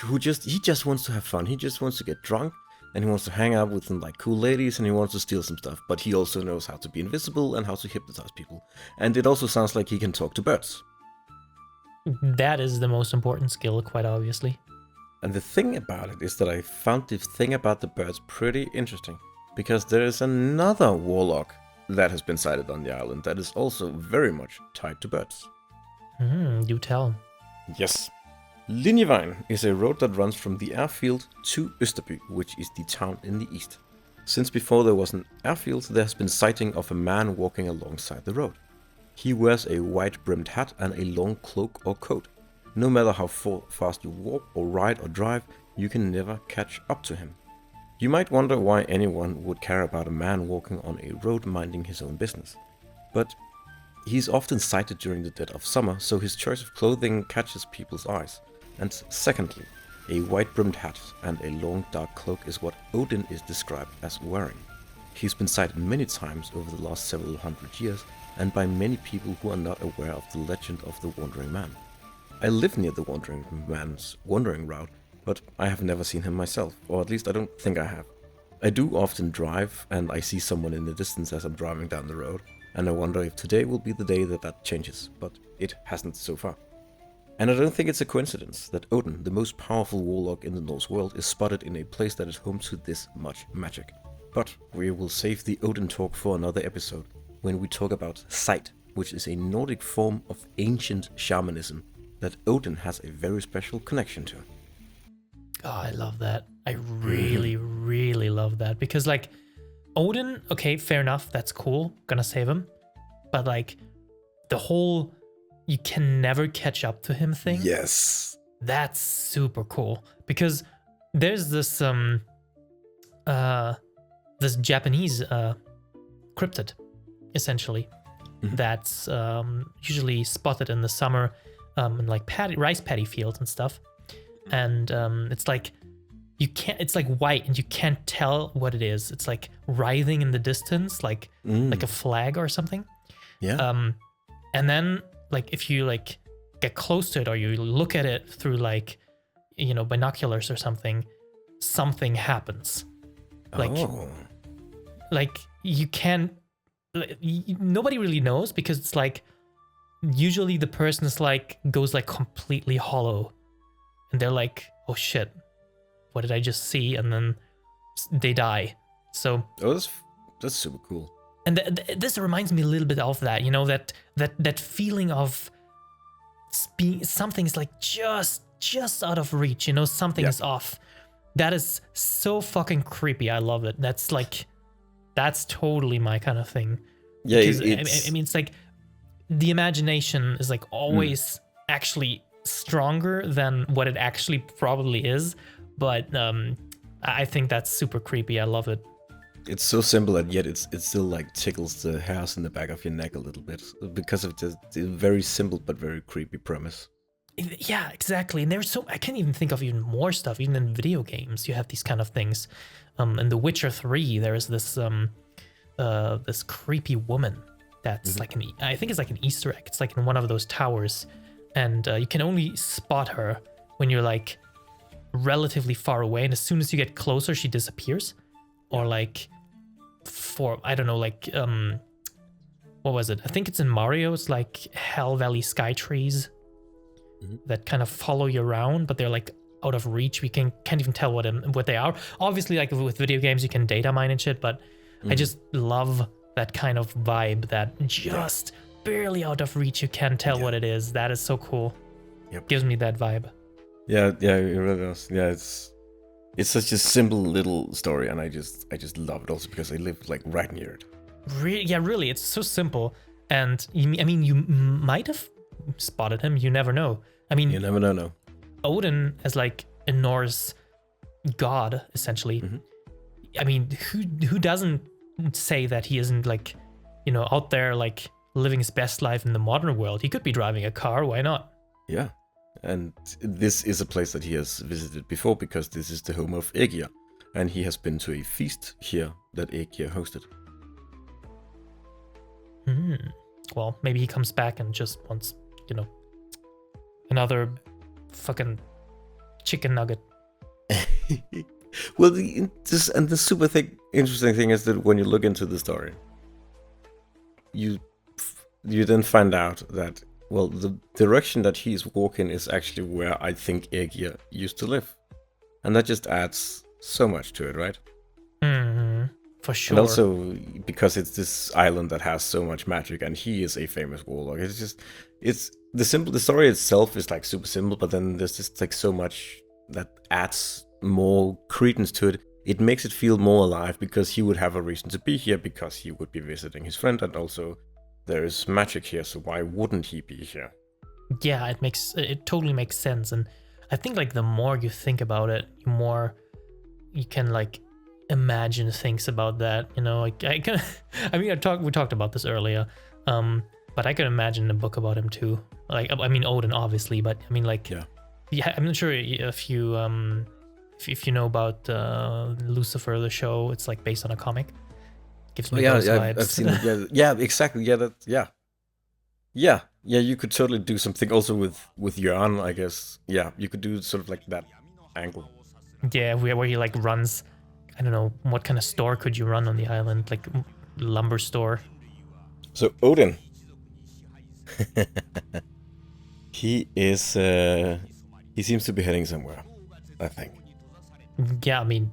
S1: who just wants to have fun. He just wants to get drunk, and he wants to hang out with some like cool ladies, and he wants to steal some stuff, but he also knows how to be invisible and how to hypnotize people. And it also sounds like he can talk to birds.
S2: That is the most important skill, quite obviously.
S1: And the thing about it is that I found the thing about the birds pretty interesting, because there is another warlock that has been sighted on the island that is also very much tied to birds.
S2: Do tell.
S1: Yes. Linjevejen is a road that runs from the airfield to Østerby, which is the town in the east. Since before there was an airfield, there has been sighting of a man walking alongside the road. He wears a white-brimmed hat and a long cloak or coat. No matter how fast you walk or ride or drive, you can never catch up to him. You might wonder why anyone would care about a man walking on a road minding his own business. But he's often sighted during the dead of summer, so his choice of clothing catches people's eyes. And secondly, a white-brimmed hat and a long dark cloak is what Odin is described as wearing. He's been sighted many times over the last several hundred years, and by many people who are not aware of the legend of the Wandering Man. I live near the Wandering Man's wandering route, but I have never seen him myself, or at least I don't think I have. I do often drive, and I see someone in the distance as I'm driving down the road, and I wonder if today will be the day that changes, but it hasn't so far. And I don't think it's a coincidence that Odin, the most powerful warlock in the Norse world, is spotted in a place that is home to this much magic. But we will save the Odin talk for another episode, when we talk about sight, which is a Nordic form of ancient shamanism that Odin has a very special connection to.
S2: Oh, I love that. I really, really love that. Because, like, Odin, okay, fair enough, that's cool, gonna save him. But, like, the whole you can never catch up to him thing.
S1: Yes.
S2: That's super cool. Because there's this this Japanese cryptid, essentially, that's usually spotted in the summer in like rice paddy fields and stuff. And it's like it's like white and you can't tell what it is. It's like writhing in the distance, like a flag or something.
S1: Yeah.
S2: And then like if you like get close to it or you look at it through like, you know, binoculars or something happens. Like you can't, nobody really knows, because it's like usually the person is like goes like completely hollow and they're like, oh shit, what did I just see? And then they die. So
S1: that's super cool.
S2: and this reminds me a little bit of that, you know, that feeling of being something's like just out of reach, you know, something is off. That is so fucking creepy. I love it. That's totally my kind of thing.
S1: Yeah,
S2: because, I mean, it's like the imagination is like always actually stronger than what it actually probably is. But I think that's super creepy. I love it.
S1: It's so simple, and yet it still like tickles the hairs in the back of your neck a little bit because of the very simple but very creepy premise.
S2: Yeah, exactly. And there's I can't even think of even more stuff. Even in video games, you have these kind of things. In The Witcher 3, there's this this creepy woman that's like I think it's like an Easter egg. It's like in one of those towers, and you can only spot her when you're like relatively far away, and as soon as you get closer, she disappears. Or like I don't know, like what was it? I think it's in Mario. It's like Hell Valley Sky Trees that kind of follow you around, but they're like out of reach. We can't even tell what they are. Obviously, like with video games, you can data mine and shit, but I just love that kind of vibe that just barely out of reach. You can't tell what it is. That is so cool.
S1: Yep.
S2: Gives me that vibe.
S1: Yeah, it really does. Yeah, it's such a simple little story, and I just love it also because I live like right near it.
S2: Really, it's so simple. And I mean, you might have spotted him. You never know. I mean,
S1: you never know. No.
S2: Odin as like a Norse god, essentially. I mean, who doesn't say that he isn't like, you know, out there like living his best life in the modern world? He could be driving a car. Why not?
S1: Yeah. And this is a place that he has visited before because this is the home of Aegir. And he has been to a feast here that Aegir hosted.
S2: Well, maybe he comes back and just wants, you know, another fucking chicken nugget.
S1: Well, the super interesting thing is that when you look into the story, you then find out that, well, the direction that he's walking is actually where I think Aegir used to live. And that just adds so much to it, right?
S2: For sure.
S1: And also because it's this island that has so much magic, and he is a famous warlock. The story itself is like super simple, but then there's just like so much that adds more credence to it. It makes it feel more alive because he would have a reason to be here, because he would be visiting his friend, and also there is magic here, so why wouldn't he be here?
S2: Yeah, it totally makes sense. And I think like the more you think about it, the more you can like imagine things about that, you know. Like we talked about this earlier, but I could imagine a book about him too. Like, I mean, Odin obviously, but I mean, like, yeah, I'm not sure if you know about Lucifer, the show. It's like based on a comic. Gives me those vibes.
S1: I've seen it. Yeah, exactly. Yeah. You could totally do something also with Jörn, I guess. Yeah, you could do sort of like that angle.
S2: Yeah, where he like runs. I don't know, what kind of store could you run on the island? Like lumber store.
S1: So Odin. He is. He seems to be heading somewhere, I think.
S2: Yeah, I mean,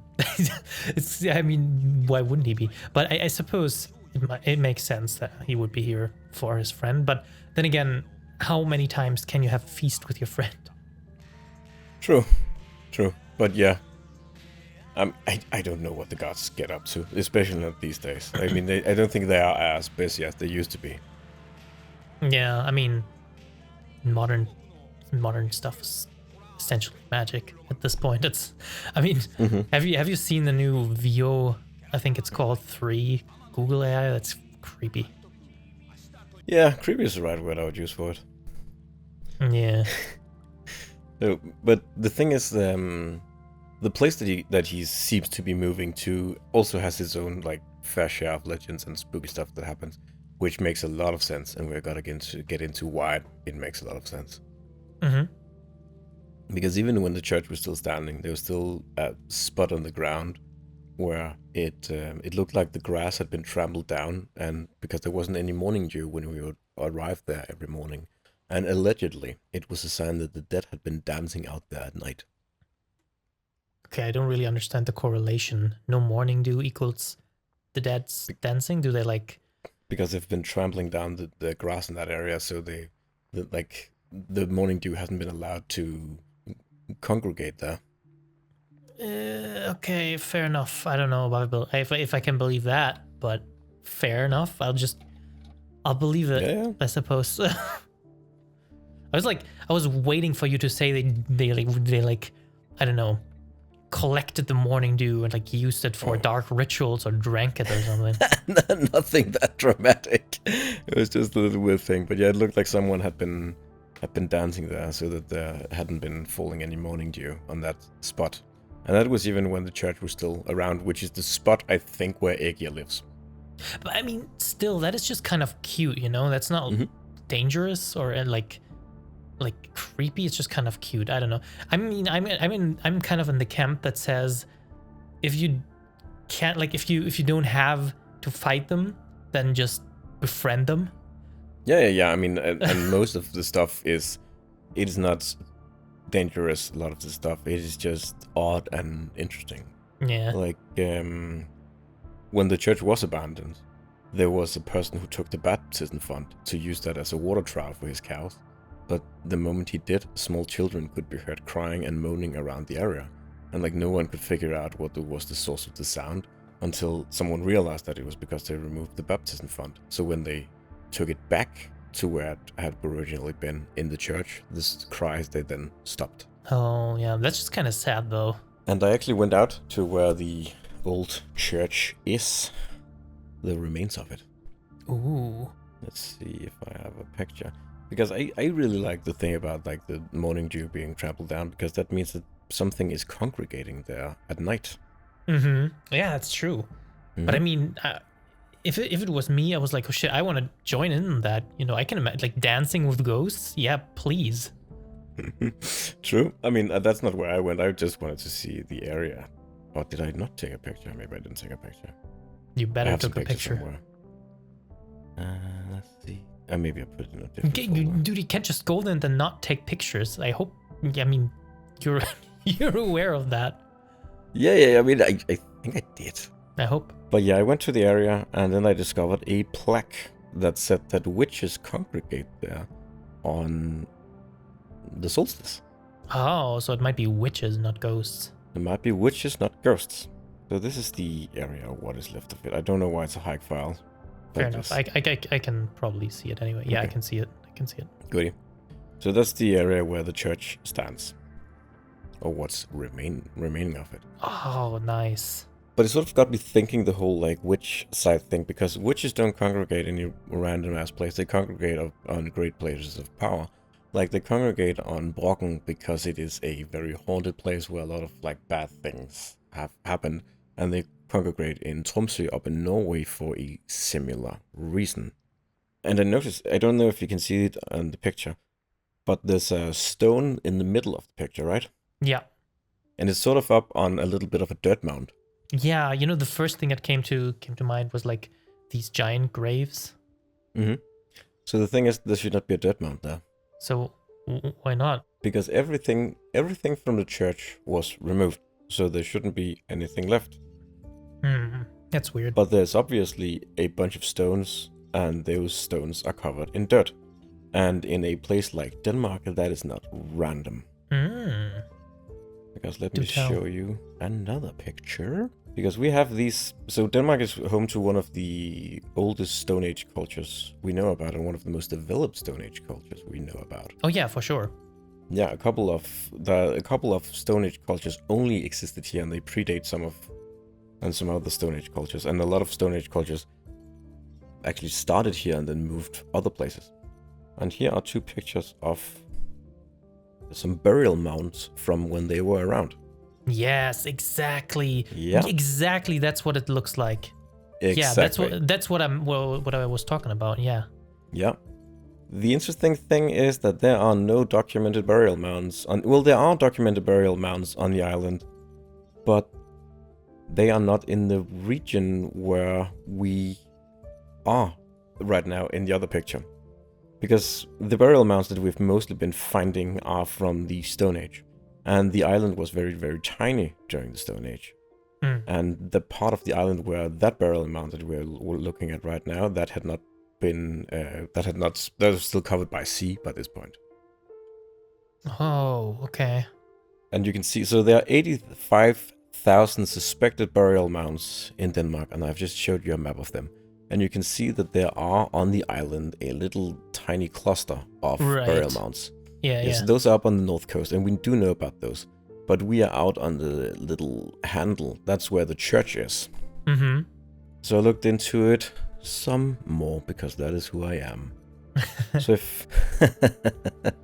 S2: why wouldn't he be? But I suppose it makes sense that he would be here for his friend. But then again, how many times can you have a feast with your friend?
S1: True. But yeah, I don't know what the gods get up to, especially not these days. I mean, I don't think they are as busy as they used to be.
S2: Yeah, I mean, modern stuff is essentially magic at this point. It's, I mean, have you seen the new VO? I think it's called 3 Google AI. That's creepy.
S1: Yeah, creepy is the right word I would use for it.
S2: Yeah.
S1: No, but the thing is, the place that he seems to be moving to also has its own like fair share of legends and spooky stuff that happens, which makes a lot of sense, and we're gonna get into why it makes a lot of sense. Because even when the church was still standing, there was still a spot on the ground where it looked like the grass had been trampled down, and because there wasn't any morning dew when we would arrive there every morning, and allegedly it was a sign that the dead had been dancing out there at night.
S2: Okay, I don't really understand the correlation. No morning dew equals the dead's dancing? Do they like...
S1: Because they've been trampling down the grass in that area, so the morning dew hasn't been allowed to congregate there.
S2: Okay, fair enough. I don't know about if I can believe that, but fair enough. I'll believe it.
S1: Yeah.
S2: I suppose. I was waiting for you to say they like I don't know, collected the morning dew and like used it for dark rituals or drank it or something.
S1: Nothing that dramatic. It was just a little weird thing, but yeah, it looked like someone had been dancing there, so that there hadn't been falling any morning dew on that spot. And that was even when the church was still around, which is the spot, I think, where Aegir lives.
S2: But I mean, still, that is just kind of cute, you know? That's not dangerous or like creepy. It's just kind of cute. I don't know. I mean, I'm kind of in the camp that says if you can't, like, if you don't have to fight them, then just befriend them.
S1: Yeah. I mean, and most of the stuff it is not dangerous. A lot of the stuff, it is just odd and interesting.
S2: Yeah.
S1: Like when the church was abandoned, there was a person who took the baptism font to use that as a water trough for his cows. But the moment he did, small children could be heard crying and moaning around the area, and like no one could figure out what was the source of the sound until someone realized that it was because they removed the baptism font. So when they took it back to where it had originally been in the church, the cries, they then stopped.
S2: Oh yeah, that's just kind of sad though.
S1: And I actually went out to where the old church is, the remains of it.
S2: Ooh.
S1: Let's see if I have a picture. Because I really like the thing about like the morning dew being trampled down, because that means that something is congregating there at night.
S2: Yeah, that's true. But I mean, if it was me, I was like, oh shit, I want to join in on that. You know, I can imagine like dancing with ghosts. Yeah, please.
S1: True. I mean, that's not where I went. I just wanted to see the area. Or did I not take a picture? Maybe I didn't take a picture.
S2: You better took a picture.
S1: Somewhere. Let's see. Maybe I put it in a different
S2: dude, you can't just go there and then not take pictures. I hope. I mean, you're aware of that.
S1: Yeah. I mean, I think I did.
S2: I hope.
S1: But yeah, I went to the area and then I discovered a plaque that said that witches congregate there on the solstice.
S2: Oh, so it might be witches, not ghosts.
S1: It might be witches, not ghosts. So this is the area, what is left of it. I don't know why it's a hike file.
S2: Fair enough. I can probably see it anyway. Yeah, okay. I can see it.
S1: Goodie. So that's the area where the church stands. Or what's remaining of it.
S2: Oh, nice.
S1: But it sort of got me thinking the whole like witch side thing, because witches don't congregate in any random ass place. They congregate on great places of power. Like they congregate on Brocken because it is a very haunted place where a lot of like bad things have happened, and they congregate in Tromsø up in Norway for a similar reason. And I noticed, I don't know if you can see it on the picture, but there's a stone in the middle of the picture, right?
S2: Yeah.
S1: And it's sort of up on a little bit of a dirt mound.
S2: Yeah, you know, the first thing that came to mind was like these giant graves.
S1: So the thing is, there should not be a dirt mound there.
S2: So Why not?
S1: Because everything from the church was removed, so there shouldn't be anything left.
S2: That's weird.
S1: But there's obviously a bunch of stones, and those stones are covered in dirt. And in a place like Denmark, that is not random. Because let me show you another picture. Because we have these... So Denmark is home to one of the oldest Stone Age cultures we know about, and one of the most developed Stone Age cultures we know about.
S2: Oh yeah, for sure.
S1: Yeah, a couple of Stone Age cultures only existed here, and they predate some other Stone Age cultures. And a lot of Stone Age cultures actually started here and then moved other places. And here are two pictures of some burial mounds from when they were around.
S2: Yes, exactly.
S1: Yeah.
S2: Exactly, that's what it looks like.
S1: Exactly.
S2: Yeah, that's what I was talking about. Yeah.
S1: Yeah. The interesting thing is that there are no documented burial mounds there are documented burial mounds on the island, but they are not in the region where we are right now in the other picture. Because the burial mounds that we've mostly been finding are from the Stone Age. And the island was very, very tiny during the Stone Age. And the part of the island where that burial mound that we're looking at right now, that had not been, that was still covered by sea by this point.
S2: Oh, okay.
S1: And you can see, so there are 85,000 suspected burial mounds in Denmark, and I've just showed you a map of them. And you can see that there are on the island a little tiny cluster of burial mounds. Yes, those are up on the north coast, and we do know about those. But we are out on the little handle. That's where the church is. So I looked into it some more, because that is who I am. So if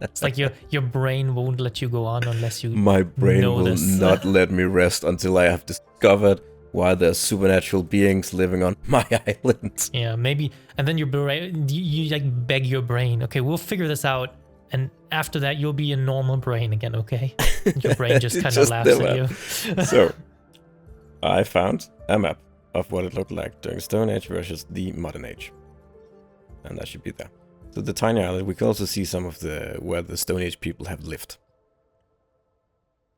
S2: it's like your brain won't let you go on unless you
S1: my brain
S2: know
S1: will
S2: this.
S1: not let me rest until I have discovered why there's supernatural beings living on my island.
S2: Yeah, maybe. And then your brain, you like beg your brain, okay, we'll figure this out. And after that, you'll be a normal brain again, okay? Your brain just kind of laughs at you.
S1: So, I found a map of what it looked like during Stone Age versus the Modern Age. And that should be there. So the tiny island, we can also see some of where the Stone Age people have lived.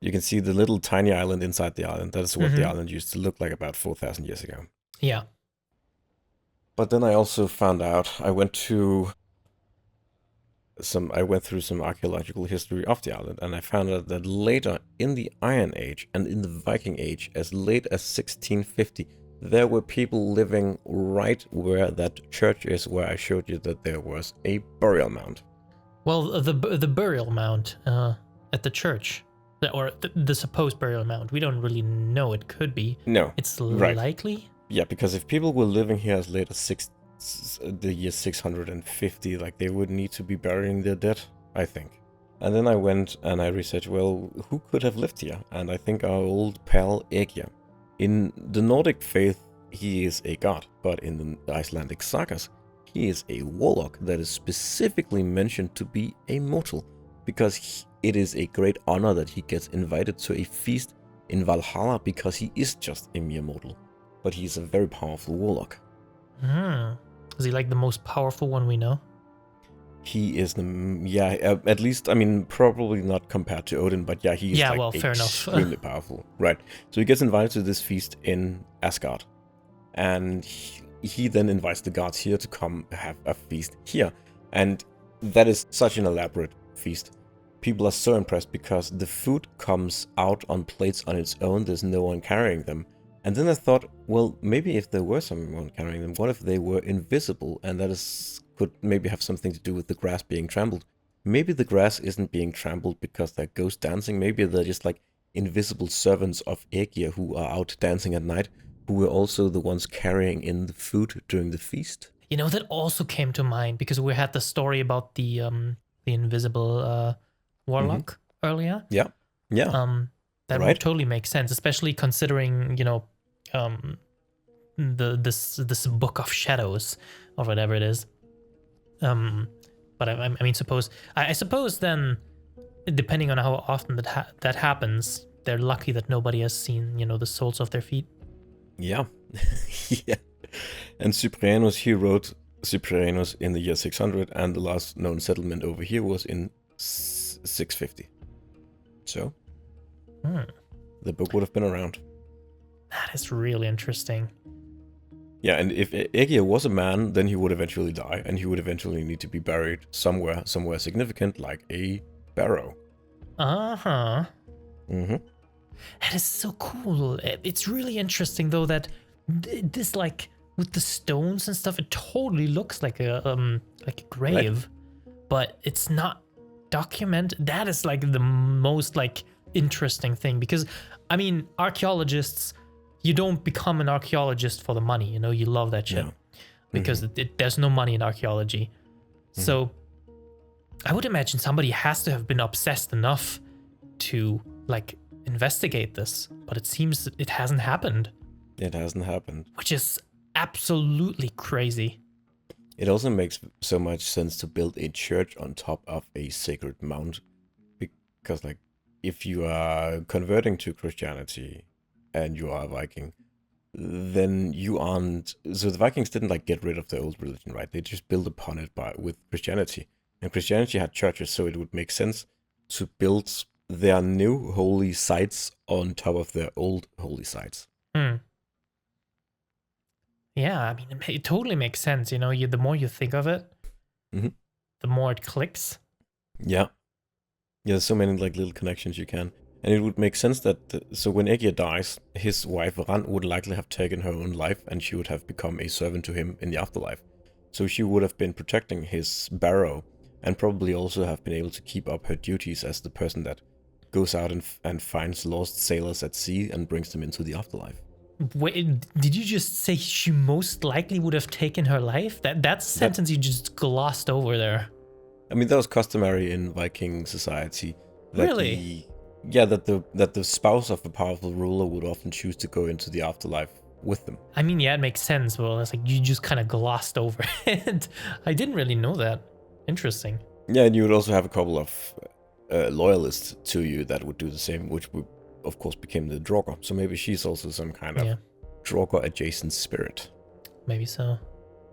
S1: You can see the little tiny island inside the island. That is what the island used to look like about 4,000 years ago.
S2: Yeah.
S1: But then I also found out, I went through some archaeological history of the island, and I found out that later in the Iron Age and in the Viking Age, as late as 1650, there were people living right where that church is, where I showed you that there was a burial mound.
S2: Well, the burial mound at the church, or the supposed burial mound, we don't really know. It could be.
S1: No.
S2: It's likely?
S1: Yeah, because if people were living here as late as the year 650, like, they would need to be burying their dead, I think. And then I went and I researched, well, who could have lived here? And I think our old pal Aegir. In the Nordic faith, he is a god, but in the Icelandic sagas, he is a warlock that is specifically mentioned to be a mortal, because it is a great honor that he gets invited to a feast in Valhalla, because he is just a mere mortal, but he's a very powerful warlock.
S2: Is he like the most powerful one we know?
S1: He is at least, I mean, probably not compared to Odin, but yeah, he's
S2: fair enough.
S1: Extremely powerful. Right. So he gets invited to this feast in Asgard. And he then invites the gods here to come have a feast here. And that is such an elaborate feast. People are so impressed because the food comes out on plates on its own. There's no one carrying them. And then I thought, well, maybe if there were someone carrying them, what if they were invisible? And that could maybe have something to do with the grass being trampled. Maybe the grass isn't being trampled because they're ghost dancing. Maybe they're just like invisible servants of Aegir who are out dancing at night, who were also the ones carrying in the food during the feast.
S2: You know, that also came to mind because we had the story about the invisible warlock earlier.
S1: Yeah.
S2: That would totally make sense, especially considering, you know, this book of shadows or whatever it is. But I mean, I suppose then, depending on how often that happens, they're lucky that nobody has seen, you know, the soles of their feet.
S1: Yeah. Yeah. And Cyprianus, he wrote Cyprianus in the year 600, and the last known settlement over here was in 650. So,
S2: Hmm.
S1: the book would have been around.
S2: That is really interesting.
S1: Yeah, and if Ægir was a man, then he would eventually die, and he would eventually need to be buried somewhere significant, like a barrow.
S2: Uh-huh.
S1: Mm-hmm.
S2: That is so cool. It's really interesting though that this like with the stones and stuff, it totally looks like a grave, but it's not documented. That is like the most like interesting thing, because I mean, archaeologists, you don't become an archaeologist for the money, you know, you love that shit.
S1: No.
S2: Because there's no money in archaeology. So I would imagine somebody has to have been obsessed enough to like investigate this, but it seems it hasn't happened.
S1: It hasn't happened.
S2: Which is absolutely crazy.
S1: It also makes so much sense to build a church on top of a sacred mount, because like if you are converting to Christianity and you are a Viking, then you aren't. So the Vikings didn't like get rid of the old religion, right? They just built upon it with Christianity, and Christianity had churches, so it would make sense to build their new holy sites on top of their old holy sites.
S2: Yeah, I mean, it totally makes sense. You know, the more you think of it, the more it clicks.
S1: Yeah, there's so many like little connections you can. And it would make sense that, so when Ægir dies, his wife Rand would likely have taken her own life, and she would have become a servant to him in the afterlife. So she would have been protecting his barrow, and probably also have been able to keep up her duties as the person that goes out and finds lost sailors at sea and brings them into the afterlife.
S2: Wait, did you just say she most likely would have taken her life? That's a sentence you just glossed over there.
S1: I mean, that was customary in Viking society.
S2: Really?
S1: That the spouse of a powerful ruler would often choose to go into the afterlife with them.
S2: I mean, yeah, it makes sense. Well, it's like you just kind of glossed over it. I didn't really know that. Interesting.
S1: Yeah, and you would also have a couple of loyalists to you that would do the same, which would, of course, became the Draugr. So maybe she's also some kind of Draugr adjacent spirit.
S2: Maybe so.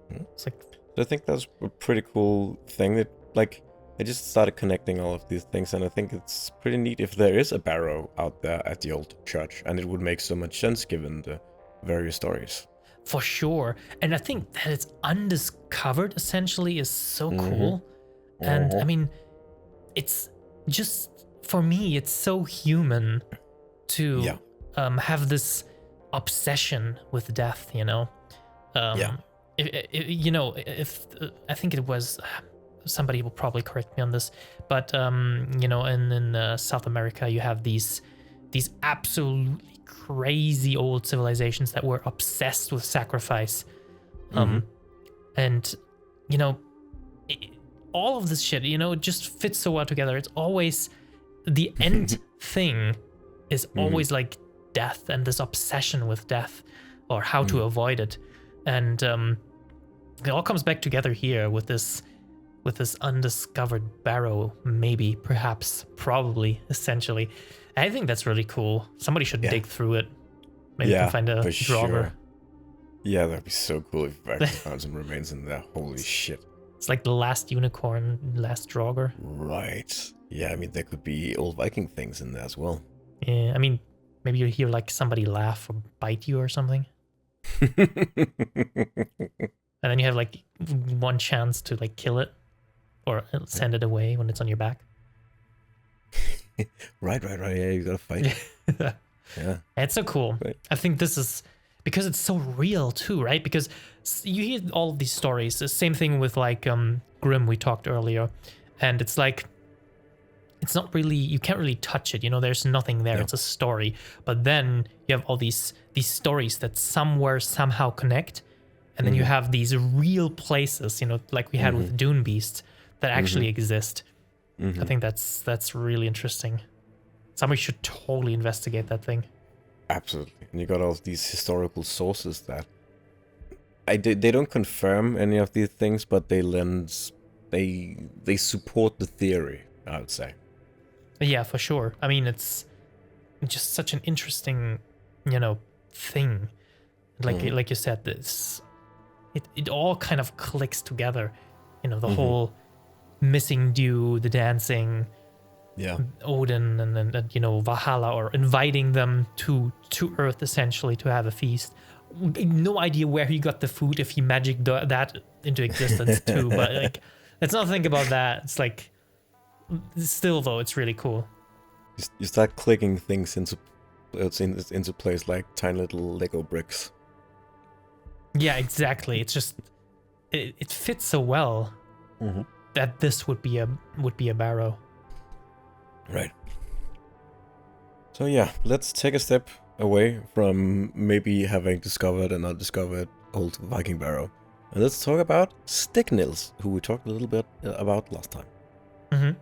S2: It's like,
S1: so I think that's a pretty cool thing. That like I just started connecting all of these things, and I think it's pretty neat if there is a barrow out there at the old church, and it would make so much sense given the various stories.
S2: For sure. And I think that it's undiscovered essentially is so cool. And I mean, it's just, for me, it's so human to have this obsession with death, you know? If I think it was, somebody will probably correct me on this, but you know, in South America, you have these absolutely crazy old civilizations that were obsessed with sacrifice, and you know, all of this shit, you know, it just fits so well together. It's always the end thing is always like death and this obsession with death or how to avoid it, and it all comes back together here with this undiscovered barrow, maybe, perhaps, probably, essentially. I think that's really cool. Somebody should dig through it. Maybe you can find a Draugr.
S1: Sure. Yeah, that'd be so cool if you actually found some remains in there. Holy shit.
S2: It's like the last unicorn, last Draugr.
S1: Right. Yeah, I mean, there could be old Viking things in there as well.
S2: Yeah, I mean, maybe you hear like somebody laugh or bite you or something. And then you have like one chance to like kill it or send it away when it's on your back.
S1: Right. Yeah, you gotta fight. Yeah.
S2: It's so cool. Right. I think this is because it's so real too, right? Because you hear all of these stories. The same thing with like Grimm we talked earlier. And it's like, it's not really, you can't really touch it. You know, there's nothing there. No. It's a story. But then you have all these stories that somewhere, somehow connect. And then you have these real places, you know, like we had with Dune Beasts that actually exist. I think that's really interesting. Somebody should totally investigate that thing.
S1: Absolutely. And you got all these historical sources that they don't confirm any of these things, but they support the theory, I would say.
S2: Yeah, for sure. I mean, it's just such an interesting, you know, thing. Like you said, this it all kind of clicks together. You know, the whole missing dew, the dancing,
S1: Yeah.
S2: Odin and Valhalla, or inviting them to Earth essentially to have a feast. No idea where he got the food, if he magicked that into existence too. But like, let's not think about that. It's like, still though, it's really cool.
S1: You start clicking things into place like tiny little Lego bricks.
S2: Yeah, exactly. It's just it fits so well that this would be a barrow.
S1: Right. So yeah, let's take a step away from maybe having discovered and not discovered old Viking barrow, and let's talk about sticknils, who we talked a little bit about last time.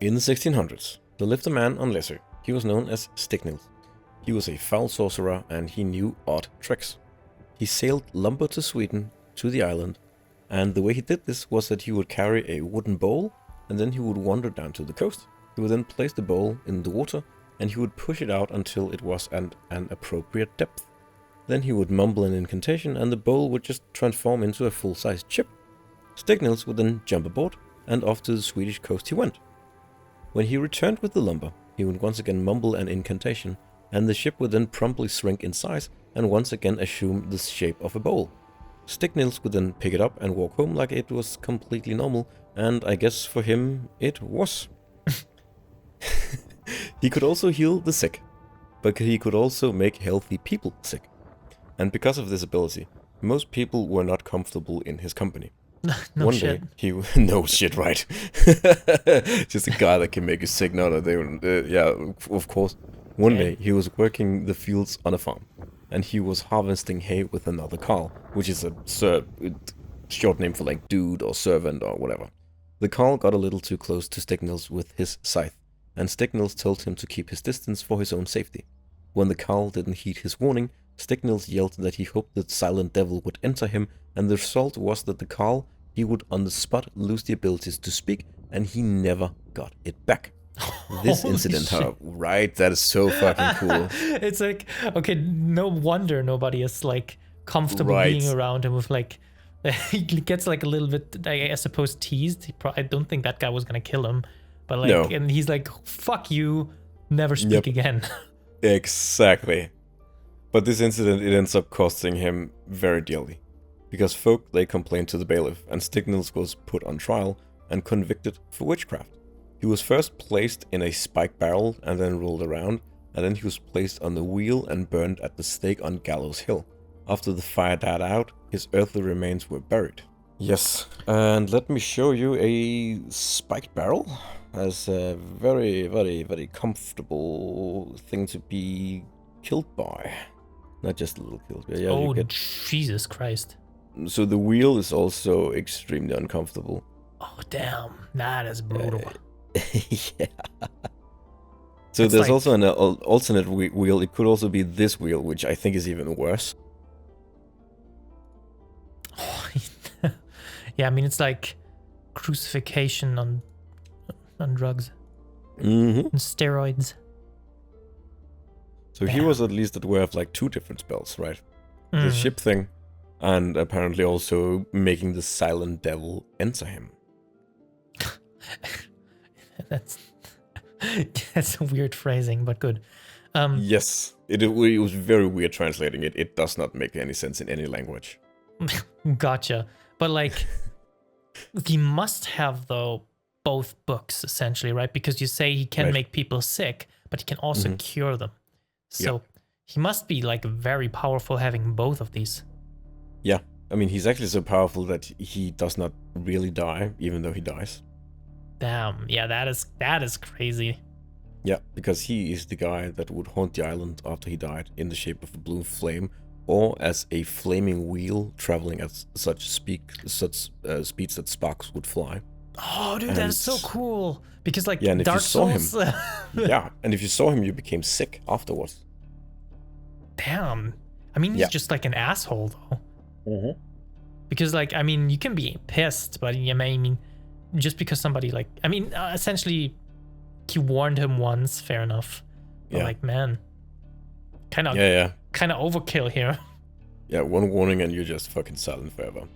S1: In the 1600s, there lived a man on Lesser. He was known as Sticknils. He was a foul sorcerer and he knew odd tricks. He sailed lumber to Sweden, to the island, and the way he did this was that he would carry a wooden bowl and then he would wander down to the coast. He would then place the bowl in the water and he would push it out until it was at an appropriate depth. Then he would mumble an incantation and the bowl would just transform into a full-sized ship. Sticknils would then jump aboard and off to the Swedish coast he went. When he returned with the lumber, he would once again mumble an incantation, and the ship would then promptly shrink in size and once again assume the shape of a bowl. Sticknils would then pick it up and walk home like it was completely normal, and I guess for him it was. He could also heal the sick, but he could also make healthy people sick. And because of this ability, most people were not comfortable in his company.
S2: No
S1: One
S2: shit.
S1: day, he no shit, right? Just a guy that can make you sick. No, that they were, yeah, of course. One day, he was working the fields on a farm, and he was harvesting hay with another carl, which is a short name for like dude or servant or whatever. The carl got a little too close to Sticknils with his scythe, and Sticknils told him to keep his distance for his own safety. When the carl didn't heed his warning, Sticknils yelled that he hoped the silent devil would enter him, and the result was that the carl, he would on the spot lose the abilities to speak, and he never got it back. This incident, right? That is so fucking cool.
S2: It's like, okay, no wonder nobody is like comfortable being around him with like, he gets like a little bit, I suppose, teased. I don't think that guy was gonna kill him, but like, and he's like, fuck you, never speak again.
S1: Exactly. But this incident, it ends up costing him very dearly. Because folk, they complained to the bailiff, and Sticknils was put on trial and convicted for witchcraft. He was first placed in a spiked barrel and then rolled around, and then he was placed on the wheel and burned at the stake on Gallows Hill. After the fire died out, his earthly remains were buried. Yes, and let me show you a spiked barrel as a very, very, very comfortable thing to be killed by. Not just a little killed. Yeah,
S2: oh, Jesus Christ.
S1: So the wheel is also extremely uncomfortable.
S2: Oh, damn. That is brutal.
S1: Yeah. So it's there's like, also an alternate wheel. It could also be this wheel, which I think is even worse.
S2: Yeah, I mean, it's like crucifixion on drugs.
S1: And
S2: steroids.
S1: So he was at least aware of like two different spells, right? The ship thing, and apparently also making the silent devil enter him.
S2: That's a weird phrasing, but good.
S1: Yes, it was very weird translating it. It does not make any sense in any language.
S2: Gotcha. But like, he must have though both books essentially, right? Because you say he can make people sick, but he can also cure them. So he must be like very powerful having both of these.
S1: Yeah, I mean, he's actually so powerful that he does not really die, even though he dies.
S2: Damn, yeah, that is crazy.
S1: Yeah, because he is the guy that would haunt the island after he died in the shape of a blue flame, or as a flaming wheel traveling at such speeds that sparks would fly.
S2: Oh, dude, that is so cool. Because like
S1: and
S2: Dark
S1: if you saw
S2: Souls,
S1: him, and if you saw him, you became sick afterwards.
S2: Damn, I mean, he's just like an asshole though. Because like, I mean, you can be pissed, but I mean, just because somebody like, I mean, essentially, he warned him once, fair enough. But like, man, kind of overkill here.
S1: Yeah, one warning and you're just fucking silent forever.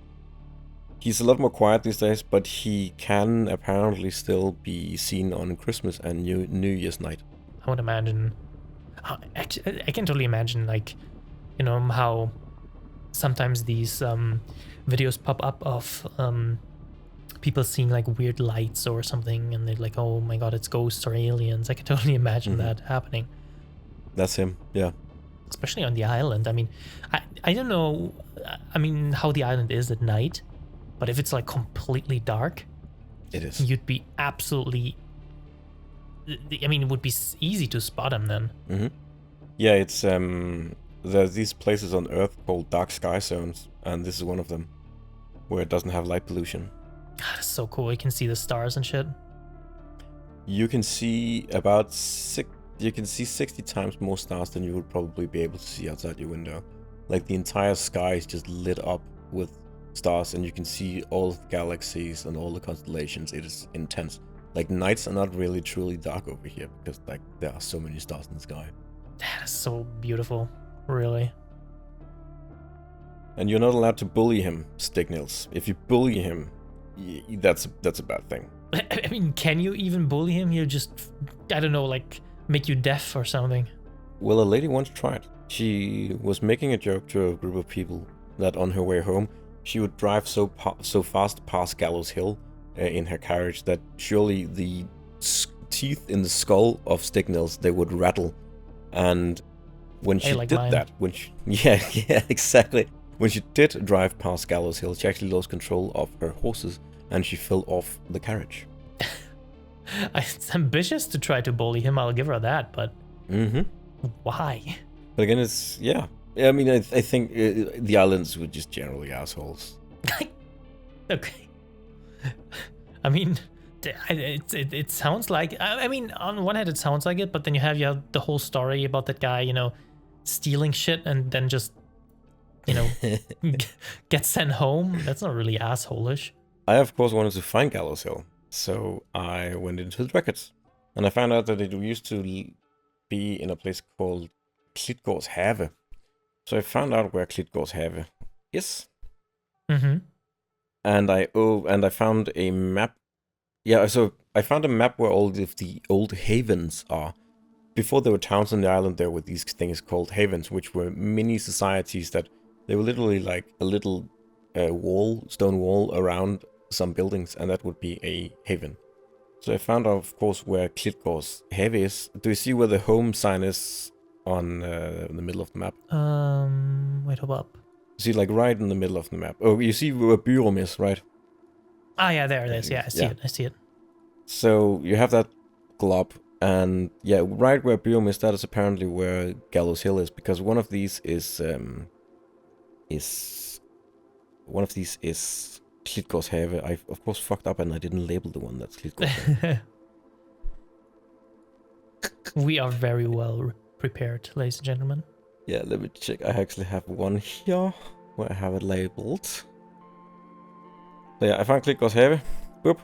S1: He's a lot more quiet these days, but he can apparently still be seen on Christmas and New Year's night.
S2: I would imagine. Actually, I can totally imagine, like, you know, how sometimes these videos pop up of people seeing like weird lights or something, and they're like, "Oh my god, it's ghosts or aliens." I can totally imagine that happening.
S1: That's him, yeah.
S2: Especially on the island. I mean, I don't know. I mean, how the island is at night, but if it's like completely dark,
S1: It is.
S2: you'd be absolutely. I mean, it would be easy to spot him then.
S1: Yeah, it's there's these places on Earth called dark sky zones, and this is one of them, where it doesn't have light pollution.
S2: God, that's so cool. You can see the stars and shit.
S1: You can see you can see 60 times more stars than you would probably be able to see outside your window. Like the entire sky is just lit up with stars, and you can see all of the galaxies and all the constellations. It is intense. Like nights are not really truly dark over here because like there are so many stars in the sky.
S2: That is so beautiful, really.
S1: And you're not allowed to bully him, Stignils. If you bully him, that's a bad thing.
S2: I mean, can you even bully him? He'll just, I don't know, like make you deaf or something.
S1: Well, a lady once tried. She was making a joke to a group of people that on her way home, she would drive so fast past Gallows Hill in her carriage that surely the teeth in the skull of Stignils, they would rattle. And when she
S2: like
S1: did
S2: mine.
S1: that, yeah, exactly. When she did drive past Gallows Hill, she actually lost control of her horses and she fell off the carriage.
S2: It's ambitious to try to bully him, I'll give her that, but why?
S1: But again, it's, yeah. I mean, I think the islands were just generally assholes.
S2: Okay. I mean, it sounds like, I mean, on one hand it sounds like it, but then you have the whole story about that guy, you know, stealing shit and then just, you know, get sent home. That's not really asshole-ish.
S1: I, of course, wanted to find Gallows Hill, so I went into the records. And I found out that it used to be in a place called Klitgårds Have. So I found out where Klitgårds Have is. And I found a map. Yeah, so I found a map where all of the old havens are. Before there were towns on the island, there were these things called havens, which were mini societies that they were literally like a little stone wall around some buildings, and that would be a haven. So I found out, of course, where Klitgårds Have is. Do you see where the home sign is on the middle of the map?
S2: Wait, hold up.
S1: See, like right in the middle of the map. Oh, you see where Byrum is, right?
S2: Ah, yeah, there it is. Yeah, I see it.
S1: So you have that glob, and yeah, right where Byrum is, that is apparently where Gallows Hill is, because one of these is Klitgårds Have. I of course fucked up and I didn't label the one that's Klitgårds Have.
S2: We are very well prepared, ladies and gentlemen.
S1: Yeah, let me check. I actually have one here where I have it labeled. So yeah, I found Klitgårds Have. Boop.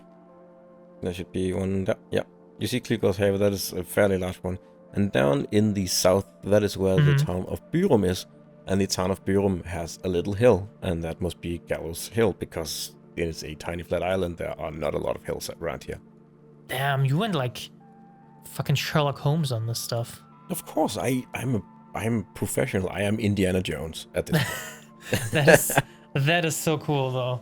S1: There should be one there. Yeah, you see Klitgårds Have. That is a fairly large one. And down in the south, that is where the town of Byrum is. And the town of Byrum has a little hill, and that must be Gallows Hill, because it is a tiny flat island. There are not a lot of hills around here.
S2: Damn, you went like fucking Sherlock Holmes on this stuff.
S1: Of course, I'm a professional. I am Indiana Jones at this
S2: point. that is so cool, though.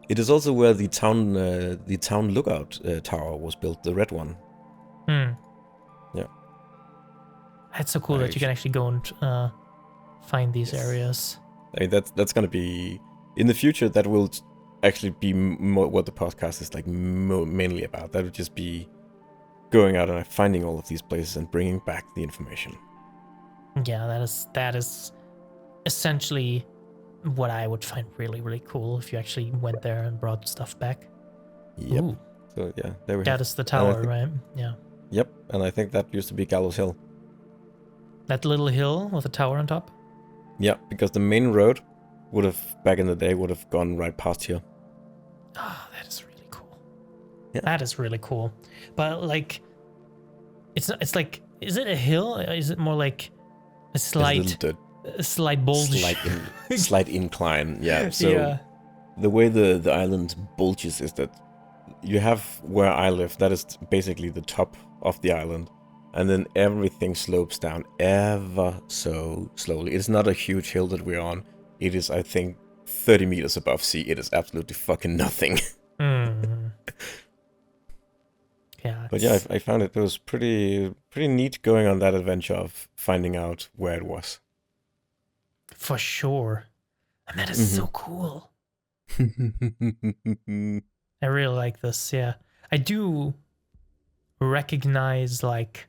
S1: It is also where the town lookout tower was built, the red one. Yeah.
S2: That's so cool that you can actually go and find these areas.
S1: I mean, that's gonna be in the future. That will actually be what the podcast is like mainly about. That would just be going out and finding all of these places and bringing back the information.
S2: Yeah, that is essentially what I would find really, really cool if you actually went there and brought stuff back.
S1: Yep.
S2: Ooh.
S1: So yeah, there we
S2: That is the tower, right? Yeah.
S1: Yep, and I think that used to be Gallows Hill.
S2: That little hill with a tower on top?
S1: Yeah, because the main road would have, back in the day, would have gone right past here.
S2: Oh, that is really cool.
S1: Yeah.
S2: That is really cool. But like, it's like, is it a hill? Or is it more like a slight bulge?
S1: Slight incline, yeah. So the way the island bulges is that you have where I live, that is basically the top of the island. And then everything slopes down ever so slowly. It's not a huge hill that we're on. It is, I think, 30 meters above sea. It is absolutely fucking nothing.
S2: Mm. Yeah.
S1: But yeah, I found it was pretty neat going on that adventure of finding out where it was.
S2: For sure. And that is so cool. I really like this, yeah. I do recognize, like,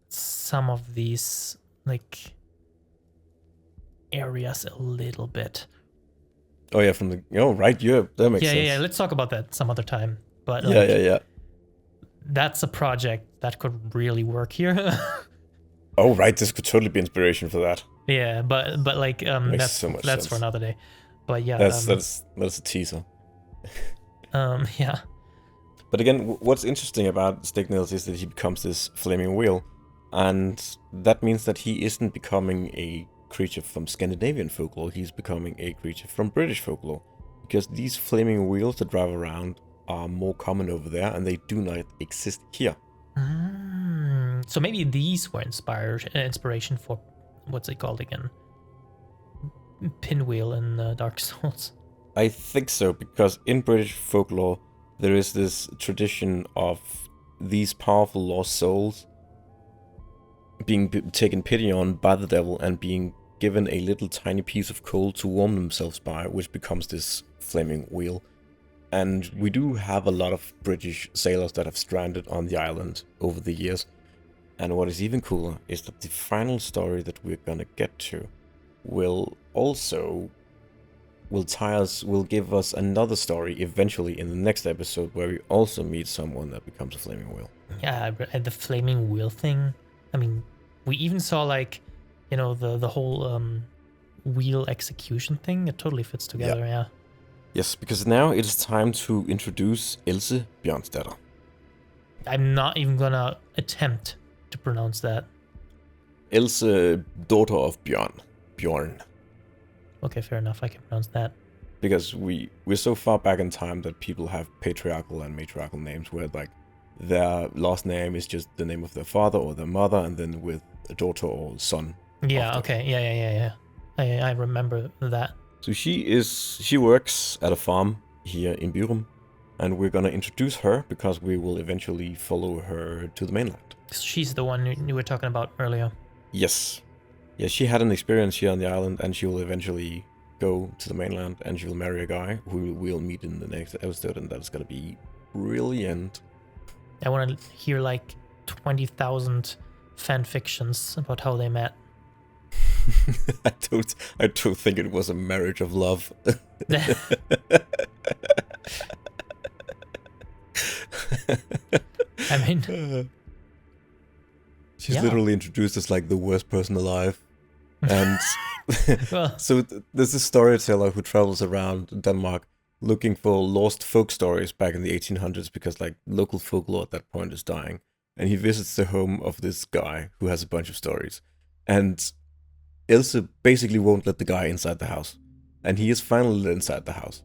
S2: some of these, like, areas a little bit.
S1: Oh yeah, from the right, yeah, that makes sense.
S2: Yeah. Let's talk about that some other time. But like,
S1: yeah.
S2: That's a project that could really work here.
S1: Oh right, this could totally be inspiration for that.
S2: Yeah, but like
S1: Makes
S2: that's
S1: so much
S2: that's
S1: sense.
S2: for another day. But yeah,
S1: That's a teaser.
S2: Yeah.
S1: But again, what's interesting about Stignils is that he becomes this flaming wheel, and that means that he isn't becoming a creature from Scandinavian folklore, he's becoming a creature from British folklore. Because these flaming wheels that drive around are more common over there, and they do not exist here.
S2: So maybe these were inspiration for, what's it called again? Pinwheel in Dark Souls.
S1: I think so, because in British folklore, there is this tradition of these powerful lost souls being taken pity on by the devil and being given a little tiny piece of coal to warm themselves by, which becomes this flaming wheel. And we do have a lot of British sailors that have stranded on the island over the years. And what is even cooler is that the final story that we're gonna get to will give us another story eventually in the next episode, where we also meet someone that becomes a flaming wheel.
S2: Yeah, the flaming wheel thing. I mean, we even saw, like, you know, the whole wheel execution thing. It totally fits together. Yeah.
S1: Yes, because now it is time to introduce Else Bjørnsdatter.
S2: I'm not even gonna attempt to pronounce that.
S1: Else, daughter of Bjorn.
S2: Okay, fair enough. I can pronounce that.
S1: Because we're so far back in time that people have patriarchal and matriarchal names where, like, their last name is just the name of their father or their mother, and then with a daughter or son.
S2: Yeah,
S1: after.
S2: okay. Yeah. I remember that.
S1: So she works at a farm here in Byrum, and we're gonna introduce her because we will eventually follow her to the mainland.
S2: She's the one you were talking about earlier.
S1: Yes. Yeah, she had an experience here on the island, and she will eventually go to the mainland, and she will marry a guy who we'll meet in the next episode, and that's gonna be brilliant.
S2: I want to hear like 20,000 fan fictions about how they met.
S1: I don't think it was a marriage of love.
S2: I mean,
S1: she's literally introduced as like the worst person alive. And
S2: well,
S1: so there's this storyteller who travels around Denmark looking for lost folk stories back in the 1800s, because like local folklore at that point is dying. And he visits the home of this guy who has a bunch of stories. And Else basically won't let the guy inside the house. And he is finally let inside the house.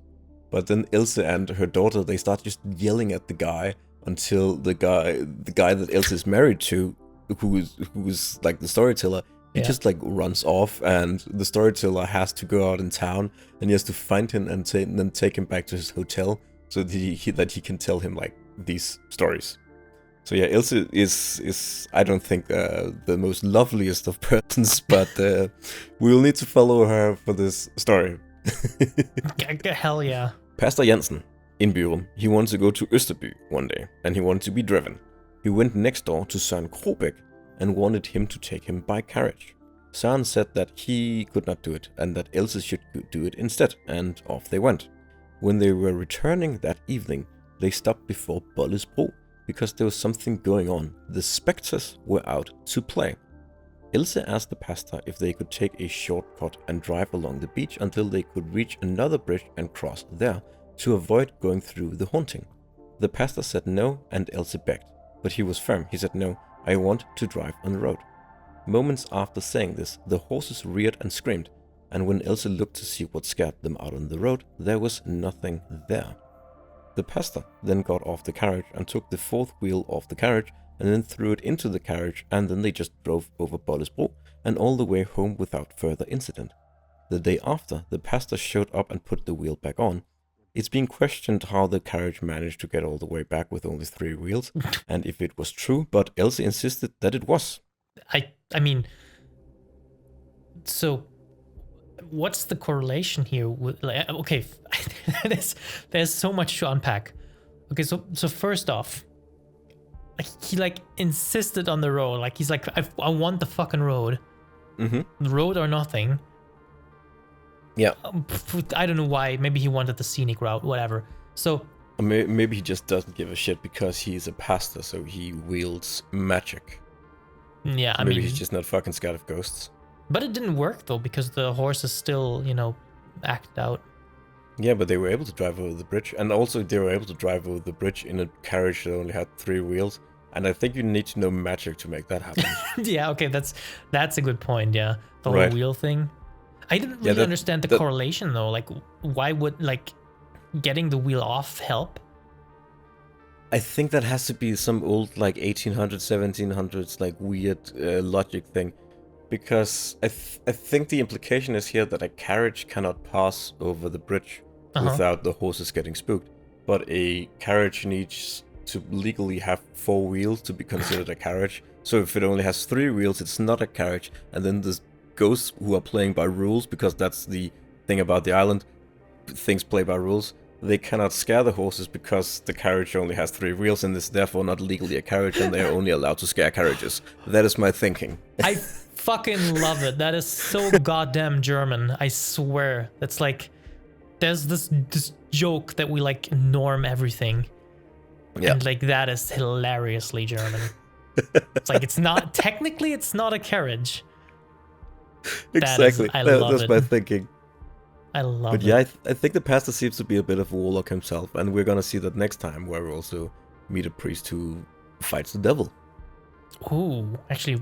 S1: But then Else and her daughter, they start just yelling at the guy until the guy that Else is married to, who is like the storyteller, he just like runs off, and the storyteller has to go out in town, and he has to find him and then take him back to his hotel so that he can tell him like these stories. So yeah, Else is I don't think the most loveliest of persons, but we'll need to follow her for this story.
S2: Hell yeah.
S1: Pastor Jensen in Byrum, he wanted to go to Østerby one day, and he wanted to be driven. He went next door to Søren Krobeck and wanted him to take him by carriage. Søren said that he could not do it, and that Else should do it instead, and off they went. When they were returning that evening, they stopped before Bollesbro, because there was something going on. The spectres were out to play. Else asked the pastor if they could take a shortcut and drive along the beach until they could reach another bridge and cross there to avoid going through the haunting. The pastor said no, and Else begged, but he was firm. He said, "No, I want to drive on the road." Moments after saying this, the horses reared and screamed. and when Elsa looked to see what scared them out on the road, there was nothing there. The pastor then got off the carriage and took the fourth wheel off the carriage and then threw it into the carriage, and then they just drove over Bollesbro and all the way home without further incident. The day after, the pastor showed up and put the wheel back on. It's been questioned how the carriage managed to get all the way back with only 3 wheels, and if it was true, but Elsa insisted that it was.
S2: I mean, so what's the correlation here with, like, okay, there's so much to unpack. Okay, so first off, like, he like insisted on the road, like he's like, I want the fucking road. The road or nothing.
S1: Yeah.
S2: I don't know why. Maybe he wanted the scenic route, whatever. So
S1: maybe he just doesn't give a shit because he's a pastor, so he wields magic.
S2: Yeah, I
S1: maybe
S2: mean,
S1: he's just not fucking scared of ghosts.
S2: But it didn't work though, because the horses still, acted out.
S1: Yeah, but they were able to drive over the bridge, and also they were able to drive over the bridge in a carriage that only had 3 wheels. And I think you need to know magic to make that happen.
S2: Yeah, okay, that's a good point. Yeah, the
S1: Right.
S2: whole wheel thing. I didn't really understand the correlation though. Like, why would getting the wheel off help?
S1: I think that has to be some old 1800s, 1700s weird logic thing, because I think the implication is here that a carriage cannot pass over the bridge without the horses getting spooked, but a carriage needs to legally have 4 wheels to be considered a carriage. So if it only has 3 wheels, it's not a carriage, and then there's ghosts who are playing by rules, because that's the thing about the island. Things play by rules. They cannot scare the horses because the carriage only has 3 wheels and is therefore not legally a carriage, and they're only allowed to scare carriages. That is my thinking.
S2: I fucking love it. That is so goddamn German. I swear. That's like, there's this joke that we norm everything.
S1: Yeah.
S2: And that is hilariously German. It's like, technically it's not a carriage.
S1: Exactly. That's
S2: it.
S1: my thinking.
S2: I love
S1: it. But yeah, I think the pastor seems to be a bit of a warlock himself, and we're gonna see that next time, where we also meet a priest who fights the devil.
S2: Ooh, actually,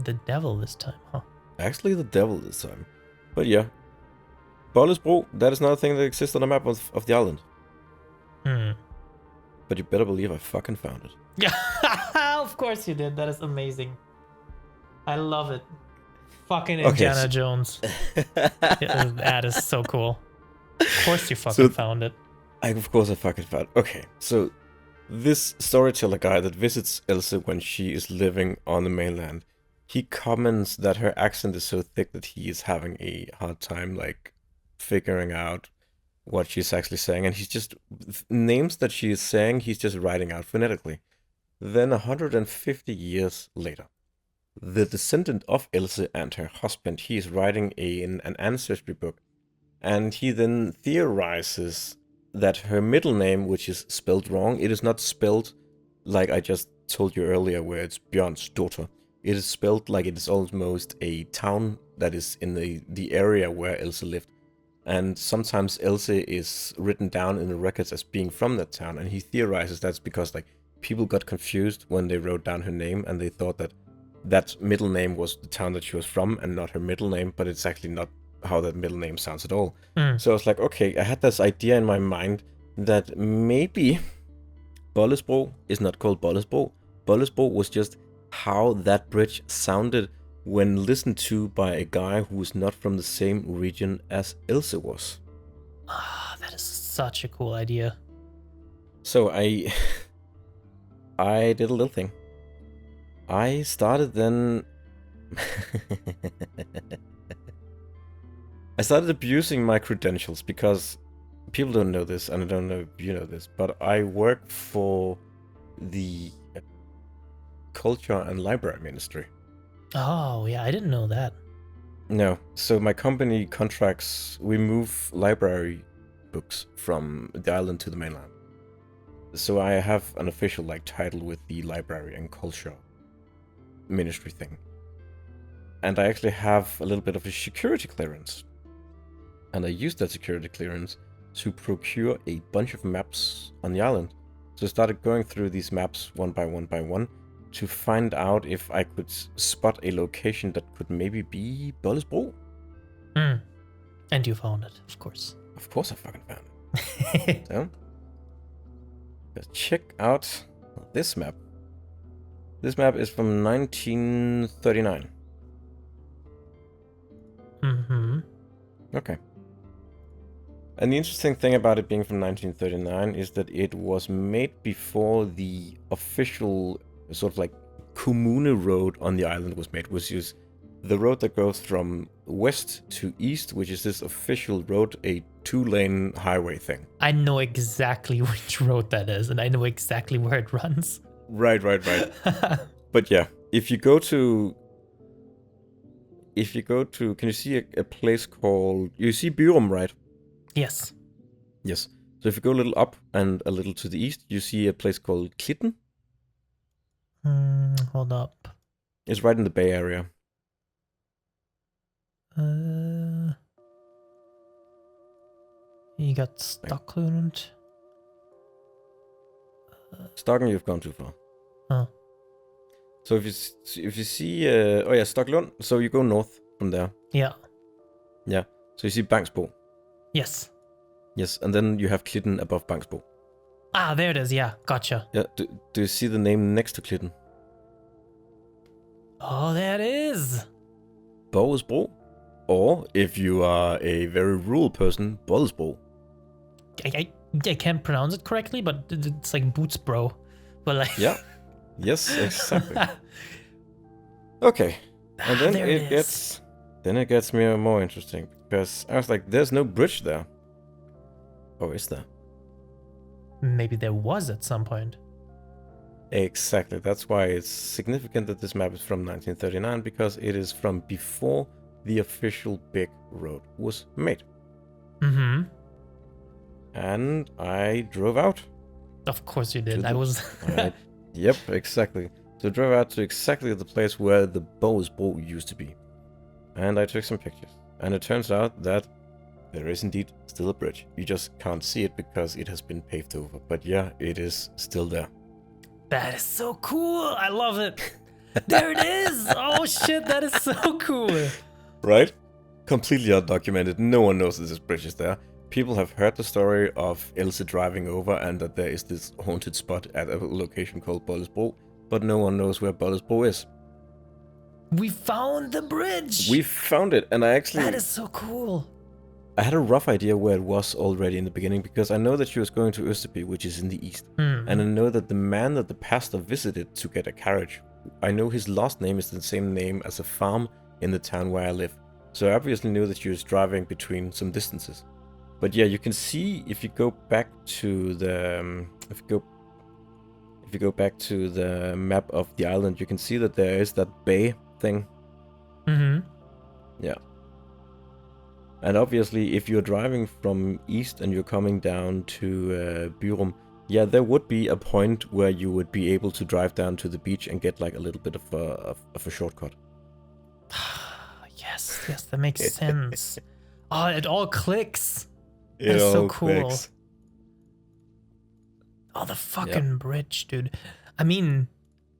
S2: the devil this time, huh?
S1: Actually, the devil this time. But yeah, Bollesbro, that is not a thing that exists on the map of the island. But you better believe I fucking found it.
S2: Yeah, of course you did. That is amazing. I love it. Fucking Indiana Jones. Yeah, that is so cool. Of course you fucking found it.
S1: Of course I fucking found it. Okay, so this storyteller guy that visits Elsa when she is living on the mainland, he comments that her accent is so thick that he is having a hard time figuring out what she's actually saying, and he's just names that she is saying, he's just writing out phonetically. Then 150 years later, the descendant of Elsa and her husband, he is writing an ancestry book, and he then theorizes that her middle name, which is spelled wrong, it is not spelled like I just told you earlier, where it's Björn's daughter. It is spelled like it is almost a town that is in the area where Elsa lived. And sometimes Elsa is written down in the records as being from that town, and he theorizes that's because people got confused when they wrote down her name, and they thought that middle name was the town that she was from and not her middle name, but it's actually not how that middle name sounds at all. So I was like, okay, I had this idea in my mind that maybe Bollesbro is not called Bollesbro. Bollesbro was just how that bridge sounded when listened to by a guy who was not from the same region as Elsa was.
S2: Ah, that is such a cool idea.
S1: So I did a little thing. I started then... I started abusing my credentials, because people don't know this, and I don't know if you know this, but I work for the Culture and Library Ministry.
S2: Oh, yeah, I didn't know that.
S1: No, so my company contracts, we move library books from the island to the mainland. So I have an official title with the Library and Culture Ministry thing. And I actually have a little bit of a security clearance. And I used that security clearance to procure a bunch of maps on the island. So I started going through these maps one by one to find out if I could spot a location that could maybe be Bollesbro.
S2: And you found it, of course.
S1: Of course I fucking found it. So, let's check out this map. This map is from 1939.
S2: Mm-hmm.
S1: Okay. And the interesting thing about it being from 1939 is that it was made before the official sort of like Kommune road on the island was made, which is the road that goes from west to east, which is this official road, a 2-lane highway thing.
S2: I know exactly which road that is, and I know exactly where it runs.
S1: Right. But yeah, if you go to, can you see a place called, you see Byrum, right?
S2: Yes.
S1: Yes. So if you go a little up and a little to the east, you see a place called Klitten.
S2: Hold up.
S1: It's right in the Bay Area.
S2: You got Stocklund.
S1: Stocken, you've gone too far.
S2: Oh.
S1: So if you see, Stocklund. So you go north from there.
S2: Yeah.
S1: Yeah. So you see Bangsbo.
S2: Yes.
S1: Yes, and then you have Klitten above Bangsbo.
S2: Ah, there it is. Yeah, gotcha.
S1: Yeah. Do you see the name next to Klitten?
S2: Oh, there it is.
S1: Bollesbro. Or, if you are a very rural person, Bollesbro.
S2: I can't pronounce it correctly, but it's like boots, bro. But like.
S1: Yeah. Yes, exactly. Okay. And then it gets more interesting, because I was like, there's no bridge there. Or is there?
S2: Maybe there was at some point.
S1: Exactly. That's why it's significant that this map is from 1939, because it is from before the official big road was made.
S2: Mm-hmm.
S1: And I drove out.
S2: Of course you did. I was...
S1: Yep, exactly. So I drove out to exactly the place where the Bollesbro used to be. And I took some pictures. And it turns out that there is indeed still a bridge. You just can't see it because it has been paved over. But yeah, it is still there.
S2: That is so cool. I love it. There it is. Oh shit, that is so cool.
S1: Right? Completely undocumented. No one knows that this bridge is there. People have heard the story of Else driving over and that there is this haunted spot at a location called Bollesbro, but no one knows where Bollesbro is.
S2: We found the bridge.
S1: We found it, and that
S2: is so cool.
S1: I had a rough idea where it was already in the beginning, because I know that she was going to Österby, which is in the east. And I know that the man that the pastor visited to get a carriage, I know his last name is the same name as a farm in the town where I live. So I obviously knew that she was driving between some distances. But yeah, you can see if you go back to the if you go back to the map of the island, you can see that there is that bay thing.
S2: Mm-hmm.
S1: Yeah. And obviously, if you're driving from east and you're coming down to Byrum, yeah, there would be a point where you would be able to drive down to the beach and get like a little bit of a shortcut.
S2: Yes, that makes sense. Oh, it all clicks.
S1: It
S2: That's
S1: all
S2: so cool.
S1: clicks.
S2: Oh, the fucking bridge, dude. I mean,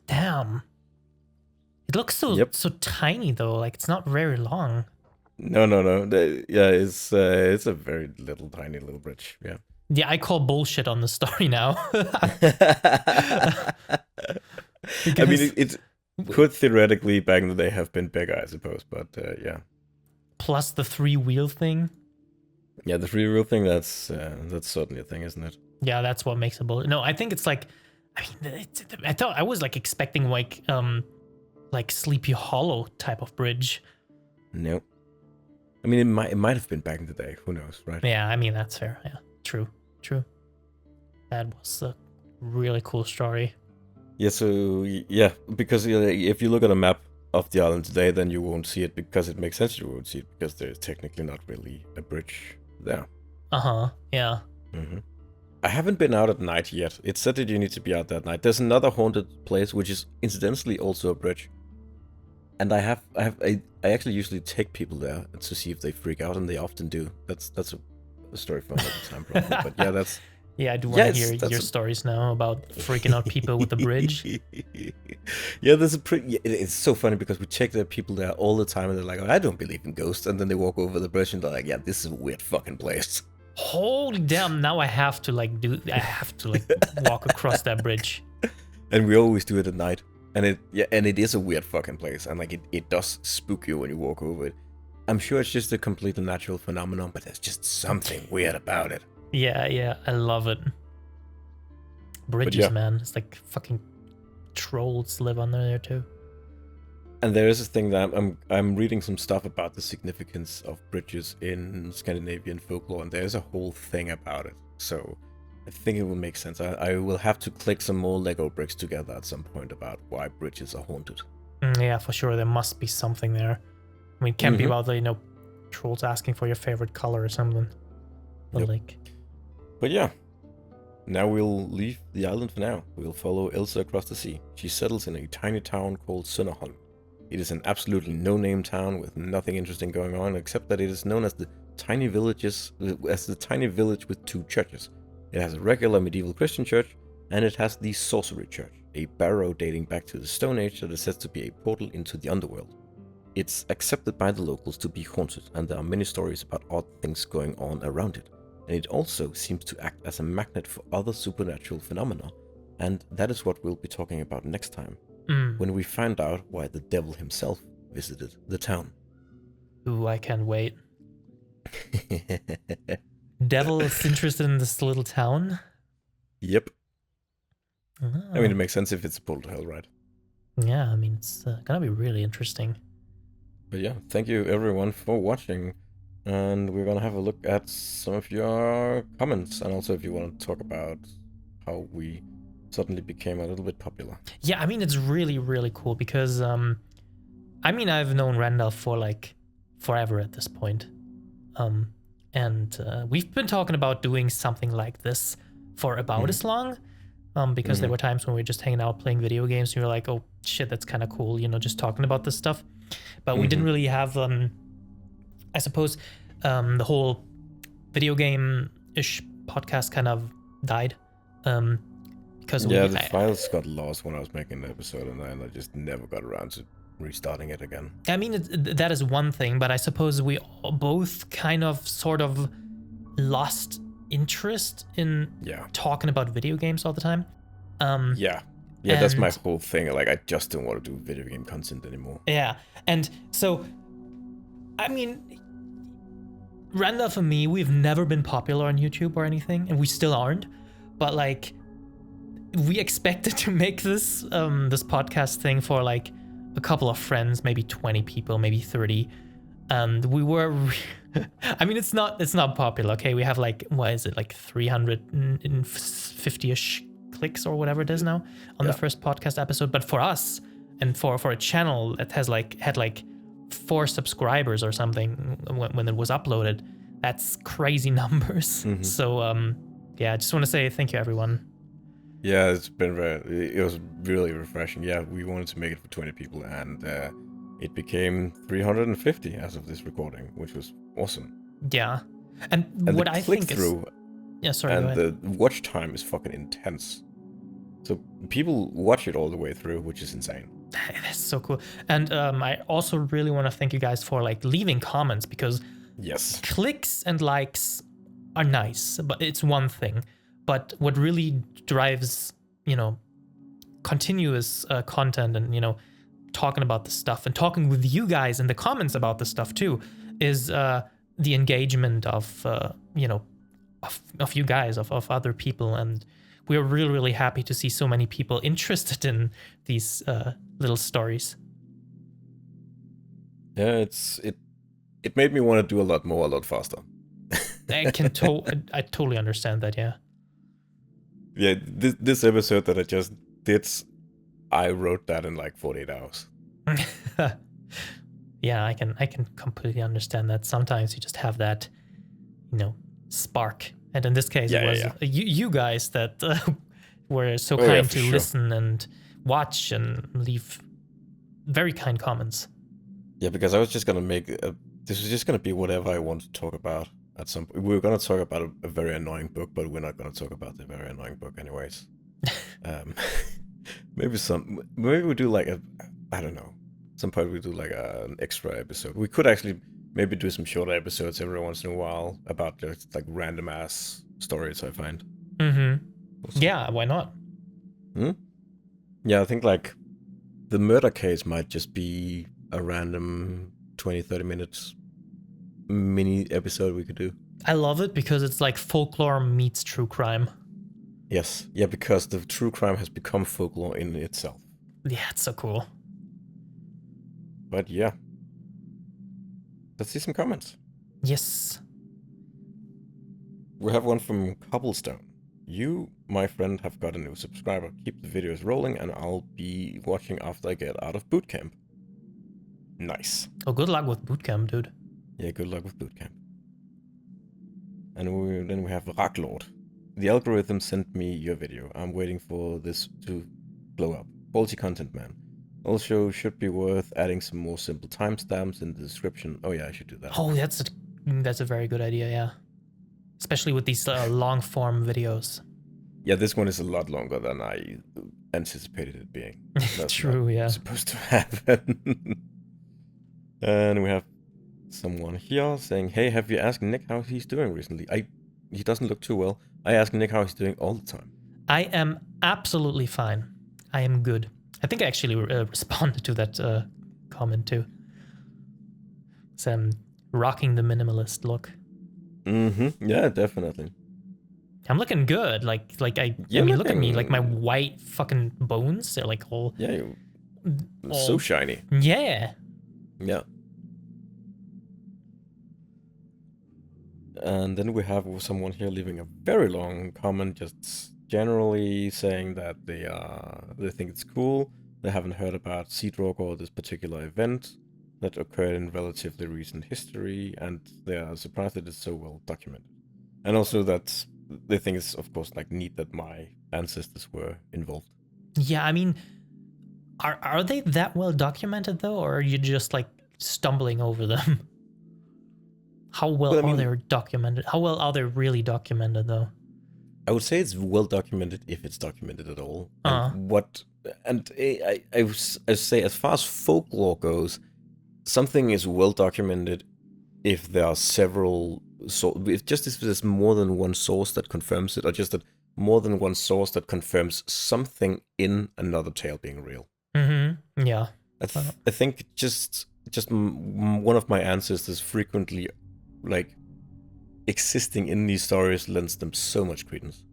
S2: damn. It looks so tiny though. Like it's not very long.
S1: No. Yeah, it's a very little, tiny little bridge. Yeah.
S2: Yeah, I call bullshit on the story now.
S1: I mean, it could theoretically back in the day have been bigger, I suppose, but yeah.
S2: Plus the 3-wheel thing.
S1: Yeah, the 3-wheel thing, that's certainly a thing, isn't it?
S2: Yeah, that's what makes a bullet. No, I think it's like, I mean, I was like expecting like Sleepy Hollow type of bridge.
S1: No. I mean, it might have been back in the day. Who knows, right?
S2: Yeah, I mean, that's fair. Yeah, true. That was a really cool story.
S1: Yeah, so, yeah, because if you look at a map of the island today, then you won't see it, because it makes sense you won't see it, because there's technically not really a bridge there.
S2: Uh-huh, yeah.
S1: Mm-hmm. I haven't been out at night yet. It said that you need to be out that night. There's another haunted place, which is incidentally also a bridge. And I actually usually take people there to see if they freak out, and they often do. That's a story for another time, probably. But yeah,
S2: Yeah, I do want to hear your stories now about freaking out people with the bridge.
S1: Yeah, there's a pretty. It's so funny because we check there people there all the time, and they're like, oh, "I don't believe in ghosts," and then they walk over the bridge and they're like, "Yeah, this is a weird fucking place."
S2: Holy damn! Now I have to walk across that bridge.
S1: And we always do it at night, and it is a weird fucking place, and like it does spook you when you walk over it. I'm sure it's just a completely natural phenomenon, but there's just something weird about it.
S2: Yeah, I love it. Bridges, man. It's like fucking trolls live under there too.
S1: And there is a thing that I'm reading some stuff about the significance of bridges in Scandinavian folklore, and there's a whole thing about it. So I think it will make sense. I will have to click some more Lego bricks together at some point about why bridges are haunted.
S2: Yeah, for sure. There must be something there. I mean, it can't be about the, trolls asking for your favorite color or something. But
S1: But yeah, now we'll leave the island for now. We'll follow Elsa across the sea. She settles in a tiny town called Sønderholm. It is an absolutely no-name town with nothing interesting going on, except that it is known as the tiny village with 2 churches. It has a regular medieval Christian church, and it has the sorcery church, a barrow dating back to the Stone Age that is said to be a portal into the underworld. It's accepted by the locals to be haunted, and there are many stories about odd things going on around it. And it also seems to act as a magnet for other supernatural phenomena, and that is what we'll be talking about next time, when we find out why the devil himself visited the town.
S2: Ooh, I can't wait. Devil is interested in this little town?
S1: Yep. Oh. I mean, it makes sense if it's a portal to hell, right?
S2: Yeah, I mean, it's gonna be really interesting.
S1: But yeah, thank you everyone for watching. And we're gonna have a look at some of your comments, and also if you want to talk about how we suddenly became a little bit popular.
S2: Yeah, I mean, it's really, really cool because, I mean, I've known Randalf for like forever at this point. And we've been talking about doing something like this for about as long, because there were times when we were just hanging out playing video games and you were like, oh shit, that's kind of cool, just talking about this stuff. But we didn't really have, I suppose, the whole video game-ish podcast kind of died. Because
S1: the files got lost when I was making the episode, and then I just never got around to restarting it again.
S2: I mean, that is one thing, but I suppose we both kind of sort of lost interest in talking about video games all the time.
S1: Yeah, that's my whole thing. Like, I just don't want to do video game content anymore.
S2: Yeah, and so, I mean, Randalf and me, we've never been popular on YouTube or anything, and we still aren't. But like, we expected to make this this podcast thing for like a couple of friends, maybe 20 people, maybe 30, and we were. I mean, it's not popular. Okay, we have like, what is it, like 350-ish clicks or whatever it is now on the first podcast episode. But for us, and for a channel that had like 4 subscribers or something when it was uploaded, that's crazy numbers. So I just want to say thank you, everyone.
S1: Yeah, it was really refreshing. Yeah, we wanted to make it for 20 people, and it became 350 as of this recording, which was awesome.
S2: Yeah, and what I think is,
S1: the watch time is fucking intense. So people watch it all the way through, which is insane.
S2: That's so cool. And I also really want to thank you guys for like leaving comments, because clicks and likes are nice, but it's one thing. But what really drives, continuous content and, talking about this stuff and talking with you guys in the comments about this stuff too, is the engagement of you guys, of other people. And we're really, really happy to see so many people interested in these little stories.
S1: Yeah, it made me want to do a lot more, a lot faster.
S2: I totally understand that, yeah.
S1: Yeah, this episode that I just did, I wrote that in like 48 hours.
S2: Yeah, I can completely understand that. Sometimes you just have that, spark. And in this case, it was you guys that were so kind to listen and watch and leave very kind comments.
S1: Yeah, because I was just going to this was just going to be whatever I want to talk about. at some point. We're gonna talk about a very annoying book, but we're not gonna talk about the very annoying book anyways. um, maybe we do like I don't know. Some point we do like an extra episode. We could actually maybe do some shorter episodes every once in a while about just like random ass stories I find.
S2: Mm-hmm. Yeah, why not?
S1: Yeah, I think like the murder case might just be a random 20-30 minutes mini episode we could do.
S2: I love it because it's like folklore meets true crime.
S1: Yes, yeah, because the true crime has become folklore in itself.
S2: Yeah, it's so cool.
S1: But yeah, let's see some comments.
S2: Yes.
S1: We have one from Cobblestone. You, my friend, have got a new subscriber. Keep the videos rolling and I'll be watching after I get out of boot camp. Nice.
S2: Oh, good luck with boot camp, dude.
S1: Yeah, good luck with boot camp. And then we have Racklord. The algorithm sent me your video. I'm waiting for this to blow up. Quality content, man. Also, should be worth adding some more simple timestamps in the description. Oh yeah, I should do that.
S2: Oh, that's a very good idea, yeah. Especially with these long form videos.
S1: Yeah, this one is a lot longer than I anticipated it being. That's
S2: True, yeah.
S1: Supposed to happen. And we have someone here saying, "Hey, have you asked Nick how he's doing recently?" He doesn't look too well. I ask Nick how he's doing all the time.
S2: I am absolutely fine. I am good. I think I actually responded to that comment too. So I'm rocking the minimalist look.
S1: Mm-hmm. Yeah, definitely.
S2: I'm looking good. Like I mean, look at me. Like my white fucking bones. They're like all.
S1: Yeah, so shiny.
S2: Yeah.
S1: Yeah. And then we have someone here leaving a very long comment, just generally saying that they think it's cool. They haven't heard about Seedrock or this particular event that occurred in relatively recent history, and they are surprised that it's so well documented. And also that they think it's, of course, like neat that my ancestors were involved.
S2: Yeah, I mean, are they that well documented though, or are you just like stumbling over them? How well are they documented? How well are they really documented though?
S1: I would say it's well documented if it's documented at all. And I would say as far as folklore goes, something is well documented if there are several if there's more than one source that confirms it, or just that more than one source that confirms something in another tale being real.
S2: Mm-hmm. Yeah.
S1: I think just one of my ancestors frequently like existing in these stories lends them so much credence.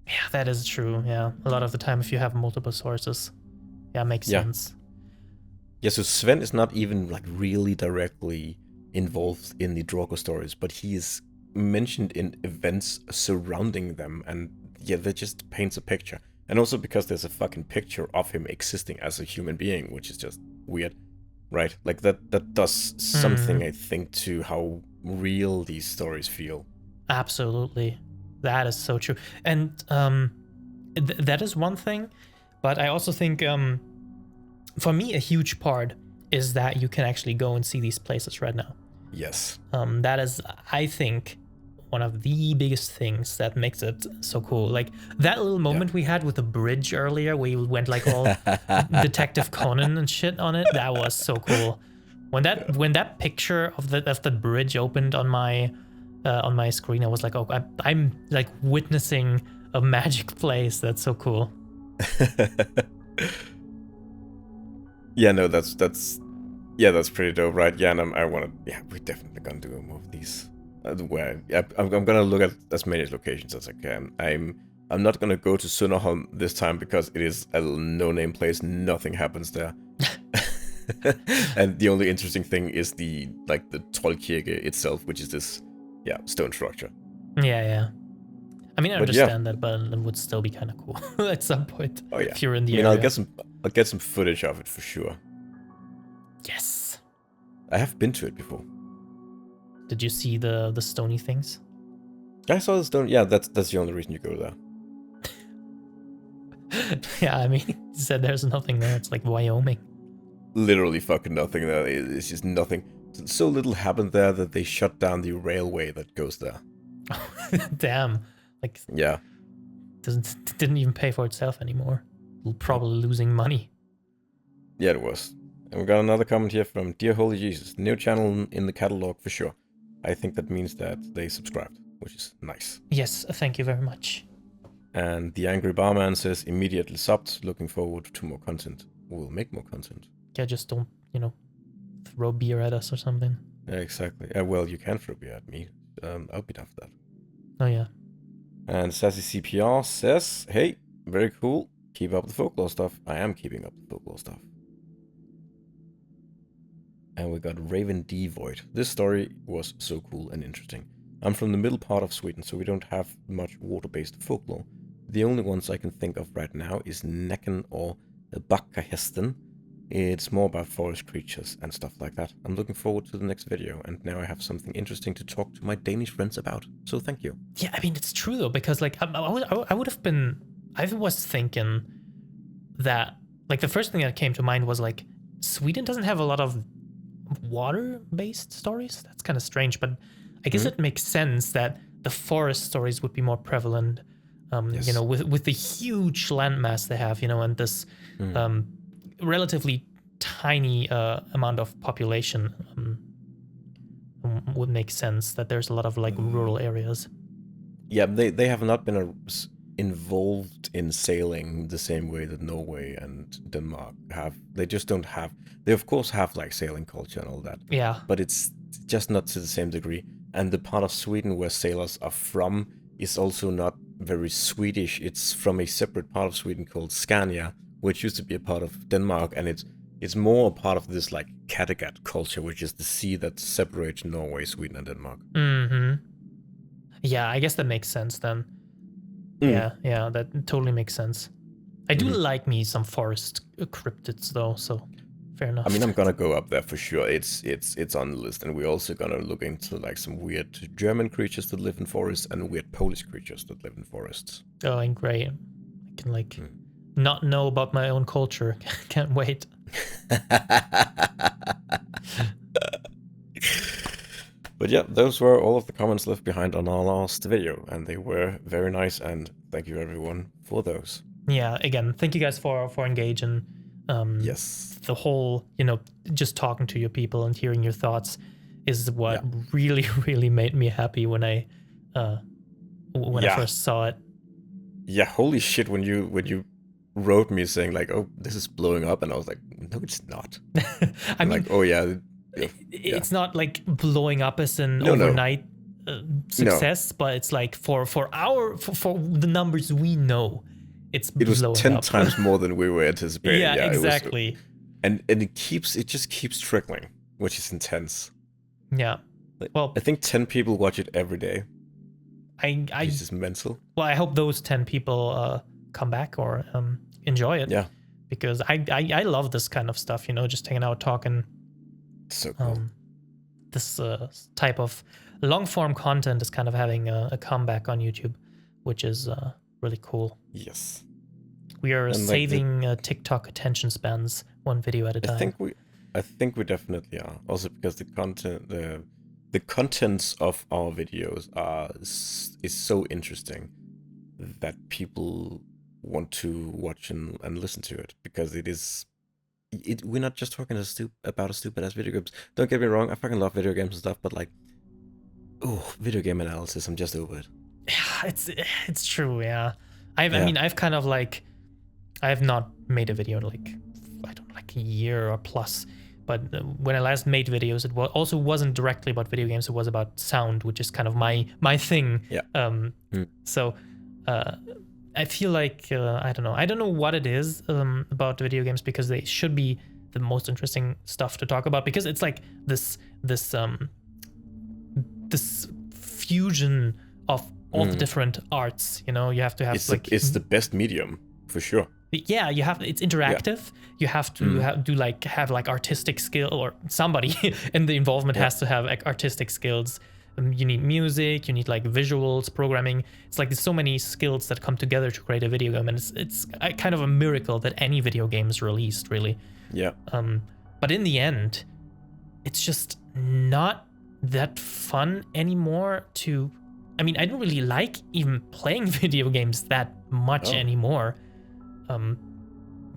S2: Yeah, that is true. Yeah, a lot of the time if you have multiple sources, yeah, makes sense.
S1: Yeah, so Sven is not even like really directly involved in the Draugr stories, but he is mentioned in events surrounding them, and yeah, that just paints a picture. And also because there's a fucking picture of him existing as a human being, which is just weird, right? Like that does something, I think, to how real these stories feel.
S2: Absolutely. That is so true. And that is one thing, but I also think for me a huge part is that you can actually go and see these places right now.
S1: Yes.
S2: That is, I think, one of the biggest things that makes it so cool. Like that little moment we had with the bridge earlier where you went like all Detective Conan and shit on it. That was so cool. When that picture of the bridge opened on my screen, I was like, oh, I'm like witnessing a magic place. That's so cool.
S1: Yeah, no, that's pretty dope, right? Yeah, and we're definitely gonna do more of these. Where I'm gonna look at as many locations as I can. I'm not gonna go to Sunderholm this time because it is a no-name place. Nothing happens there. And the only interesting thing is the Trollkirke itself, which is this stone structure.
S2: Yeah. I mean, I understand that, but it would still be kind of cool at some point.
S1: Oh yeah.
S2: If you're in the area.
S1: I'll get some footage of it for sure.
S2: Yes.
S1: I have been to it before.
S2: Did you see the stony things?
S1: I saw the stone. Yeah, that's the only reason you go there.
S2: Yeah, I mean, you said there's nothing there. It's like Wyoming.
S1: Literally fucking nothing there. It's just nothing. So little happened there that they shut down the railway that goes there.
S2: Damn. Like,
S1: Yeah.
S2: didn't even pay for itself anymore. Probably losing money.
S1: Yeah, it was. And we got another comment here from Dear Holy Jesus. New channel in the catalog for sure. I think that means that they subscribed, which is nice.
S2: Yes, thank you very much.
S1: And the Angry Barman says, immediately subbed, looking forward to more content. We'll make more content.
S2: Yeah, just don't, throw beer at us or something.
S1: Yeah, exactly. Well, you can throw beer at me. I'll be down for that.
S2: Oh, yeah.
S1: And Sassy CPR says, hey, very cool. Keep up the folklore stuff. I am keeping up the folklore stuff. And we got Raven D. Void. This story was so cool and interesting. I'm from the middle part of Sweden, so we don't have much water-based folklore. The only ones I can think of right now is Näcken or Backahästen. It's more about forest creatures and stuff like that. I'm looking forward to the next video, and now I have something interesting to talk to my Danish friends about. So thank you.
S2: Yeah, I mean, it's true though, because like I would have been, I was thinking that like the first thing that came to mind was like Sweden doesn't have a lot of water-based stories. That's kind of strange, but I guess it makes sense that the forest stories would be more prevalent.
S1: Yes.
S2: With the huge landmass they have, and this relatively tiny amount of population, would make sense that there's a lot of like rural areas.
S1: Yeah, they have not been involved in sailing the same way that Norway and Denmark have. They just don't have. They of course have like sailing culture and all that.
S2: Yeah.
S1: But it's just not to the same degree. And the part of Sweden where sailors are from is also not very Swedish. It's from a separate part of Sweden called Scania, which used to be a part of Denmark, and it's more a part of this like Kattegat culture, which is the sea that separates Norway, Sweden, and Denmark.
S2: Mm-hmm. Yeah, I guess that makes sense then. Yeah, that totally makes sense. I do like me some forest cryptids though, so fair enough.
S1: I mean, I'm gonna go up there for sure. It's on the list, and we're also gonna look into like some weird German creatures that live in forests and weird Polish creatures that live in forests.
S2: Oh, and great! I can like not know about my own culture. Can't wait.
S1: But yeah, those were all of the comments left behind on our last video, and they were very nice, and thank you everyone for those.
S2: Yeah, again, thank you guys for engaging.
S1: Yes.
S2: The whole, just talking to your people and hearing your thoughts is what really, really made me happy when I first saw it. Yeah,
S1: holy shit, when you wrote me saying like, oh, this is blowing up, and I was like, no, it's not.
S2: I mean,
S1: like, oh yeah.
S2: It's not like blowing up as an overnight success, but it's like for the numbers we know, it was
S1: 10 times more than we were anticipating.
S2: Yeah, exactly.
S1: And it just keeps trickling, which is intense.
S2: Yeah. Well,
S1: I think 10 people watch it every day.
S2: It's
S1: just mental.
S2: Well, I hope those 10 people come back or enjoy it.
S1: Yeah.
S2: Because I love this kind of stuff, just hanging out, talking.
S1: So cool.
S2: This type of long form content is kind of having a comeback on YouTube, which is really cool.
S1: Yes.
S2: We are saving TikTok attention spans one video at a time.
S1: I think we definitely are. Also because the contents of our videos is so interesting that people want to watch and listen to it, because we're not just talking about a stupid ass video games. Don't get me wrong, I fucking love video games and stuff, but like, video game analysis, I'm just over it.
S2: Yeah, it's true. Yeah, I mean, I've kind of like, I have not made a video in like, I don't know, like a year or plus. But when I last made videos, it also wasn't directly about video games. It was about sound, which is kind of my thing.
S1: Yeah.
S2: So I feel like I don't know what it is about video games, because they should be the most interesting stuff to talk about, because it's like this fusion of all the different arts. You have to have
S1: it's the best medium for sure.
S2: Yeah, it's interactive. Yeah. You have to have artistic skill, or somebody in the involvement has to have like artistic skills. You need music, you need like visuals, programming. It's like there's so many skills that come together to create a video game, and it's kind of a miracle that any video game is released, really.
S1: Yeah.
S2: But in the end, it's just not that fun anymore to... I mean, I don't really like even playing video games that much anymore.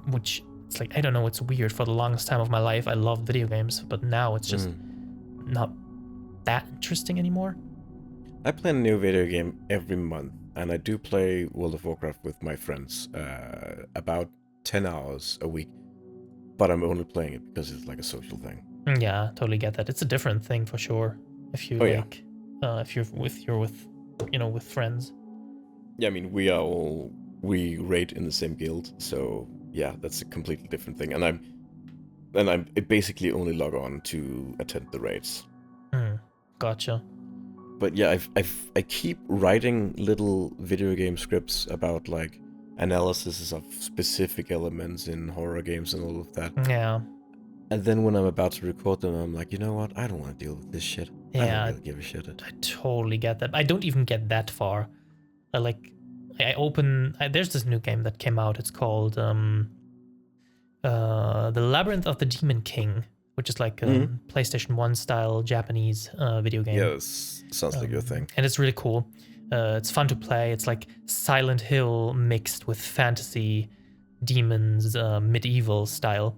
S2: Which, it's like, I don't know, it's weird. For the longest time of my life, I loved video games, but now it's just not that interesting anymore.
S1: I play a new video game every month, and I do play World of Warcraft with my friends about 10 hours a week, but I'm only playing it because it's like a social thing.
S2: Yeah, totally get that. It's a different thing for sure. If you if you're with friends.
S1: Yeah, I mean, we raid in the same guild, so yeah, that's a completely different thing. And I'm basically only log on to attend the raids.
S2: Gotcha.
S1: But yeah, I keep writing little video game scripts about like analysis of specific elements in horror games and all of that.
S2: Yeah.
S1: And then when I'm about to record them, I'm like, you know what? I don't want to deal with this shit.
S2: Yeah,
S1: I don't really give a shit.
S2: I totally get that. I don't even get that far. There's this new game that came out. It's called The Labyrinth of the Demon King, which is like a PlayStation 1 style Japanese video game.
S1: Yeah, sounds like your thing.
S2: And it's really cool. It's fun to play. It's like Silent Hill mixed with fantasy, demons, medieval style.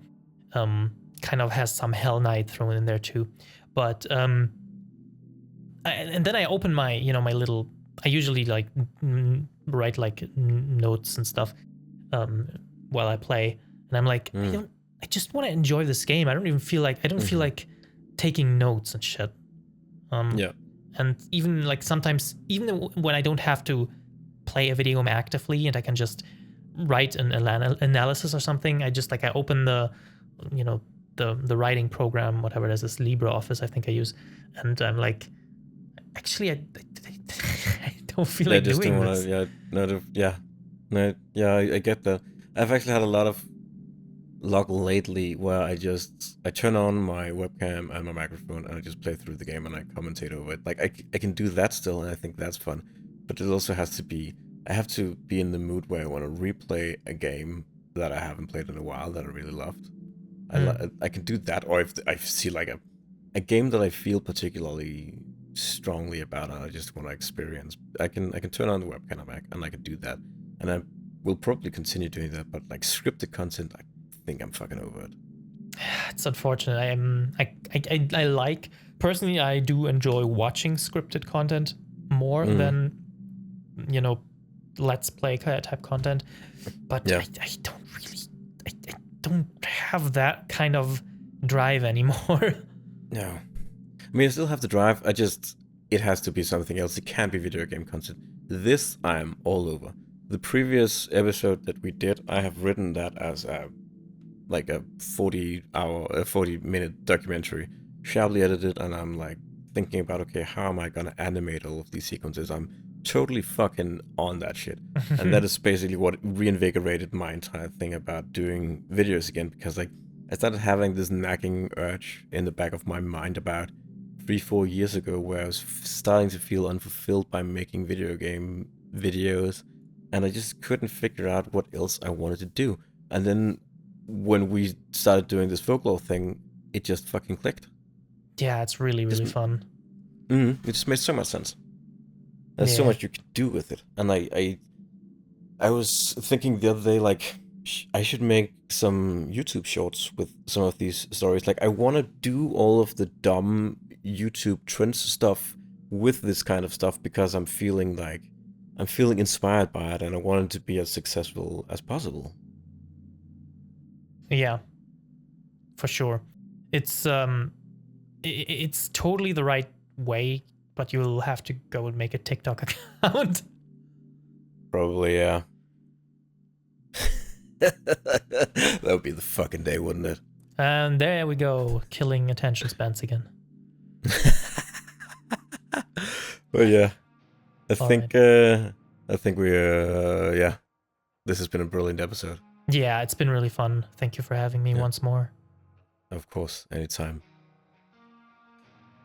S2: Kind of has some Hell Knight thrown in there too. But and then I open my my little... I usually like write like notes and stuff while I play, and I'm like, I just want to enjoy this game. I don't feel like taking notes and shit.
S1: Yeah.
S2: And even like sometimes, even when I don't have to play a video game actively and I can just write an analysis or something, I open the the writing program, whatever it is, this LibreOffice I think I use, and I'm like, actually I don't feel like doing this.
S1: I get that. I've actually had a lot of luck lately where I turn on my webcam and my microphone and I just play through the game and I commentate over it. Like I can do that still, and I think that's fun. But it also has to be... I have to be in the mood where I want to replay a game that I haven't played in a while that I really loved. I can do that, or if I see like a game that I feel particularly strongly about and I just want to experience, I can turn on the webcam and I can do that, and I will probably continue doing that. But like scripted content, I think I'm fucking over it.
S2: It's unfortunate. I like, personally, I do enjoy watching scripted content more than let's play type content, but I don't really I don't have that kind of drive anymore.
S1: No, I mean, I still have the drive. It has to be something else. It can't be video game content. This I am all over. The previous episode that we did, I have written that as a 40-minute documentary, sharply edited, and I'm like thinking about, okay, how am I gonna animate all of these sequences? I'm totally fucking on that shit. And that is basically what reinvigorated my entire thing about doing videos again, because like I started having this nagging urge in the back of my mind about 3-4 years ago, where I was starting to feel unfulfilled by making video game videos, and I just couldn't figure out what else I wanted to do. And then when we started doing this folklore thing, it just fucking clicked.
S2: Yeah, it's really fun.
S1: It just made so much sense. There's so much you could do with it. And I was thinking the other day, like, I should make some YouTube shorts with some of these stories. Like, I want to do all of the dumb YouTube trends stuff with this kind of stuff because I'm feeling inspired by it, and I want it to be as successful as possible.
S2: Yeah, for sure. It's totally the right way, but you'll have to go and make a TikTok account.
S1: Probably, yeah. That would be the fucking day, wouldn't it?
S2: And there we go, killing attention spans again.
S1: But yeah, I think we this has been a brilliant episode.
S2: Yeah, it's been really fun. Thank you for having me once more.
S1: Of course, anytime.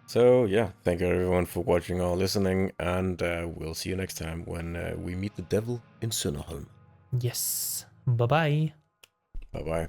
S1: So yeah, thank you everyone for watching or listening, and we'll see you next time when we meet the devil in Sønderholm.
S2: Yes. Bye-bye.
S1: Bye-bye.